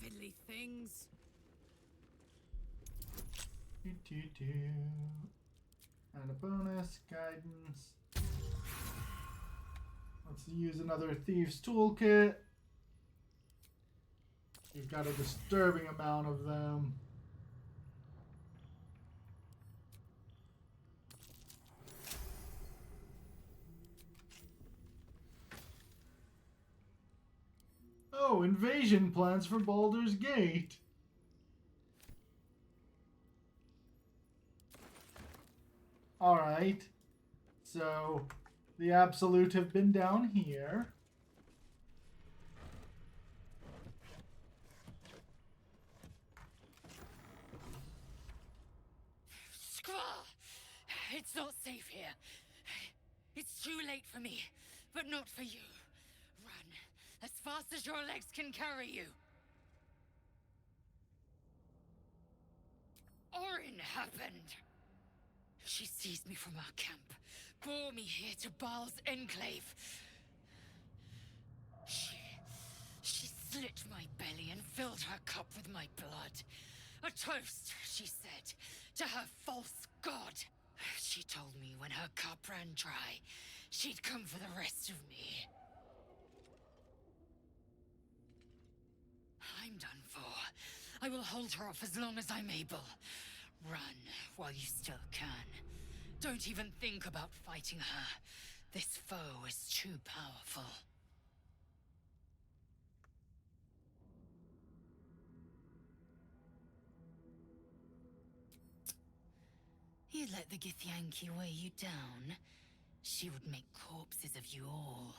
Fiddly things. And a bonus, guidance. Let's use another Thieves Toolkit. We've got a disturbing amount of them. Oh, invasion plans for Baldur's Gate. Alright. So, the Absolute have been down here. Squall! It's not safe here. It's too late for me, but not for you. Run as fast as your legs can carry you. Orin happened. She seized me from our camp, bore me here to Baal's enclave. She slit my belly and filled her cup with my blood. A toast, she said, to her false god. She told me when her cup ran dry, she'd come for the rest of me. I'm done for. I will hold her off as long as I'm able. Run while you still can. Don't even think about fighting her. This foe is too powerful. You'd let the Githyanki weigh you down? She would make corpses of you all.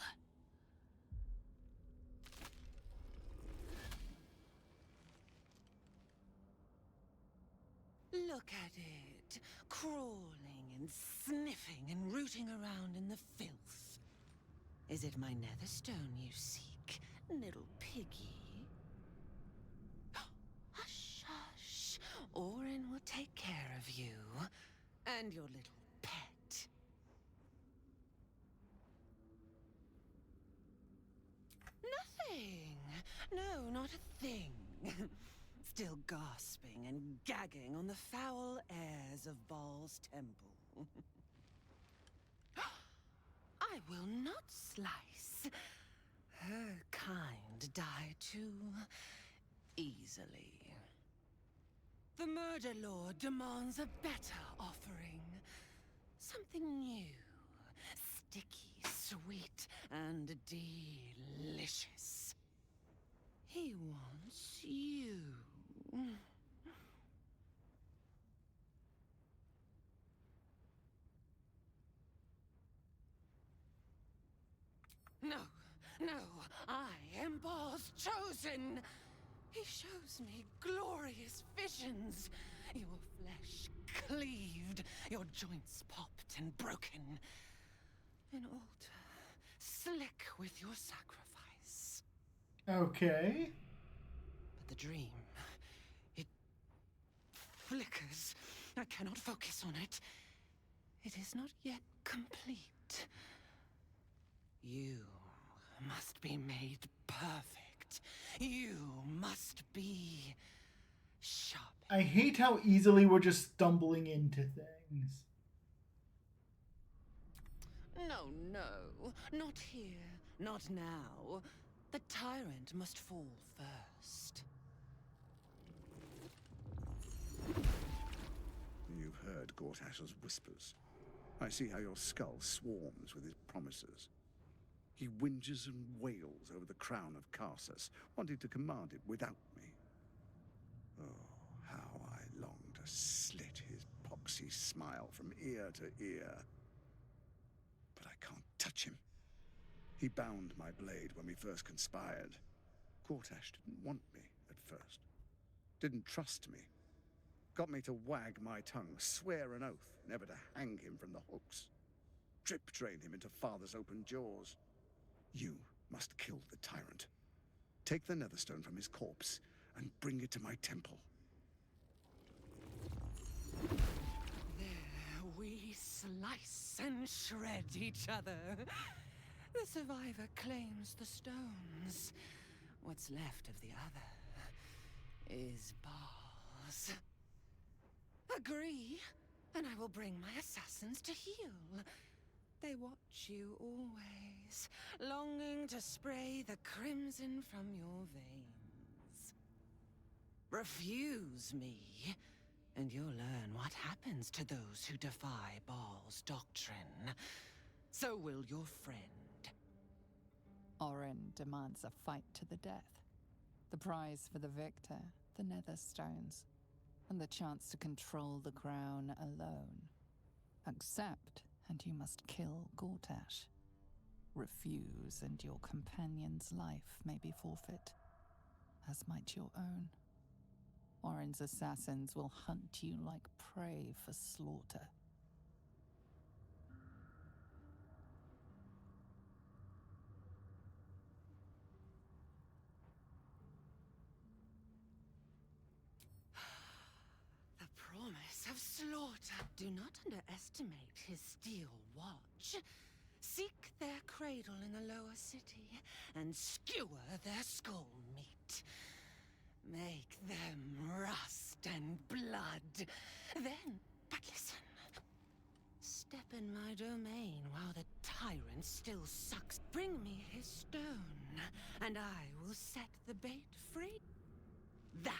Look at it, crawling and sniffing and rooting around in the filth. Is it my netherstone you seek, little piggy? And your little pet. Nothing. No, not a thing. Still gasping and gagging on the foul airs of Baal's temple. I will not slice. Her kind die too easily. The Murder Lord demands a better offering. Something new, sticky, sweet, and delicious. He wants you. No, no, I am Baal's chosen. He shows me glorious visions. Your flesh cleaved, your joints popped and broken. An altar slick with your sacrifice. Okay. But the dream, it flickers. I cannot focus on it. It is not yet complete. You must be made perfect. You must be sharp. I hate how easily we're just stumbling into things. No, no, not here, not now. The tyrant must fall first. You've heard Gortash's whispers. I see how your skull swarms with his promises. He whinges and wails over the Crown of Karsus, wanting to command it without me. Oh, how I long to slit his poxy smile from ear to ear. But I can't touch him. He bound my blade when we first conspired. Gortash didn't want me at first. Didn't trust me. Got me to wag my tongue, swear an oath never to hang him from the hooks. Drip drain him into father's open jaws. You must kill the tyrant. Take the Netherstone from his corpse and bring it to my temple. There we slice and shred each other. The survivor claims the stones. What's left of the other is Baal's. Agree, and I will bring my assassins to heal. They watch you always, longing to spray the crimson from your veins. Refuse me, and you'll learn what happens to those who defy Baal's doctrine. So will your friend. Orin demands a fight to the death. The prize for the victor, the Netherstones, and the chance to control the crown alone. Accept, and you must kill Gortash. Refuse, and your companion's life may be forfeit, as might your own. Orin's assassins will hunt you like prey for slaughter. The promise of slaughter. Do not underestimate his steel watch. Seek their cradle in the lower city and skewer their skull meat. Make them rust and blood. Then, but listen. Step in my domain while the tyrant still sucks. Bring me his stone, and I will set the bait free. That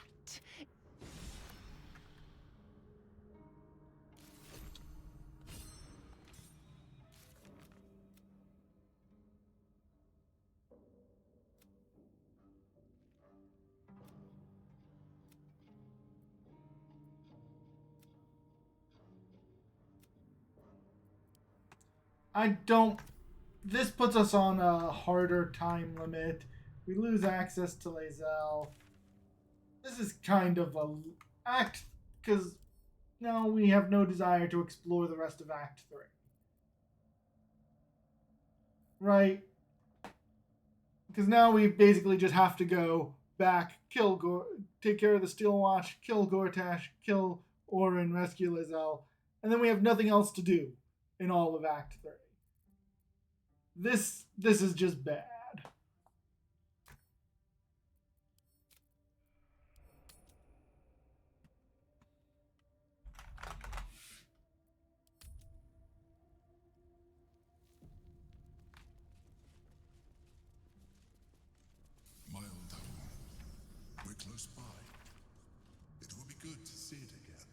This puts us on a harder time limit. We lose access to Laezel. This is kind of a act, because now we have no desire to explore the rest of Act 3. Right? Because now we basically just have to go back, take care of the Steel Watch, kill Gortash, kill Orin, rescue Laezel, and then we have nothing else to do in all of Act 3. This is just bad. My old home. We're close by. It would be good to see it again.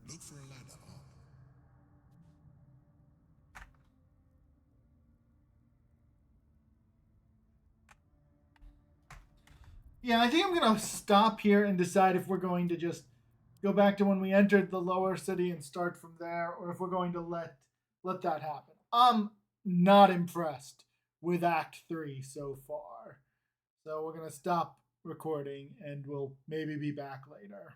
Look for a ladder up. Yeah, I think I'm going to stop here and decide if we're going to just go back to when we entered the lower city and start from there, or if we're going to let that happen. I'm not impressed with Act 3 so far. So we're going to stop recording and we'll maybe be back later.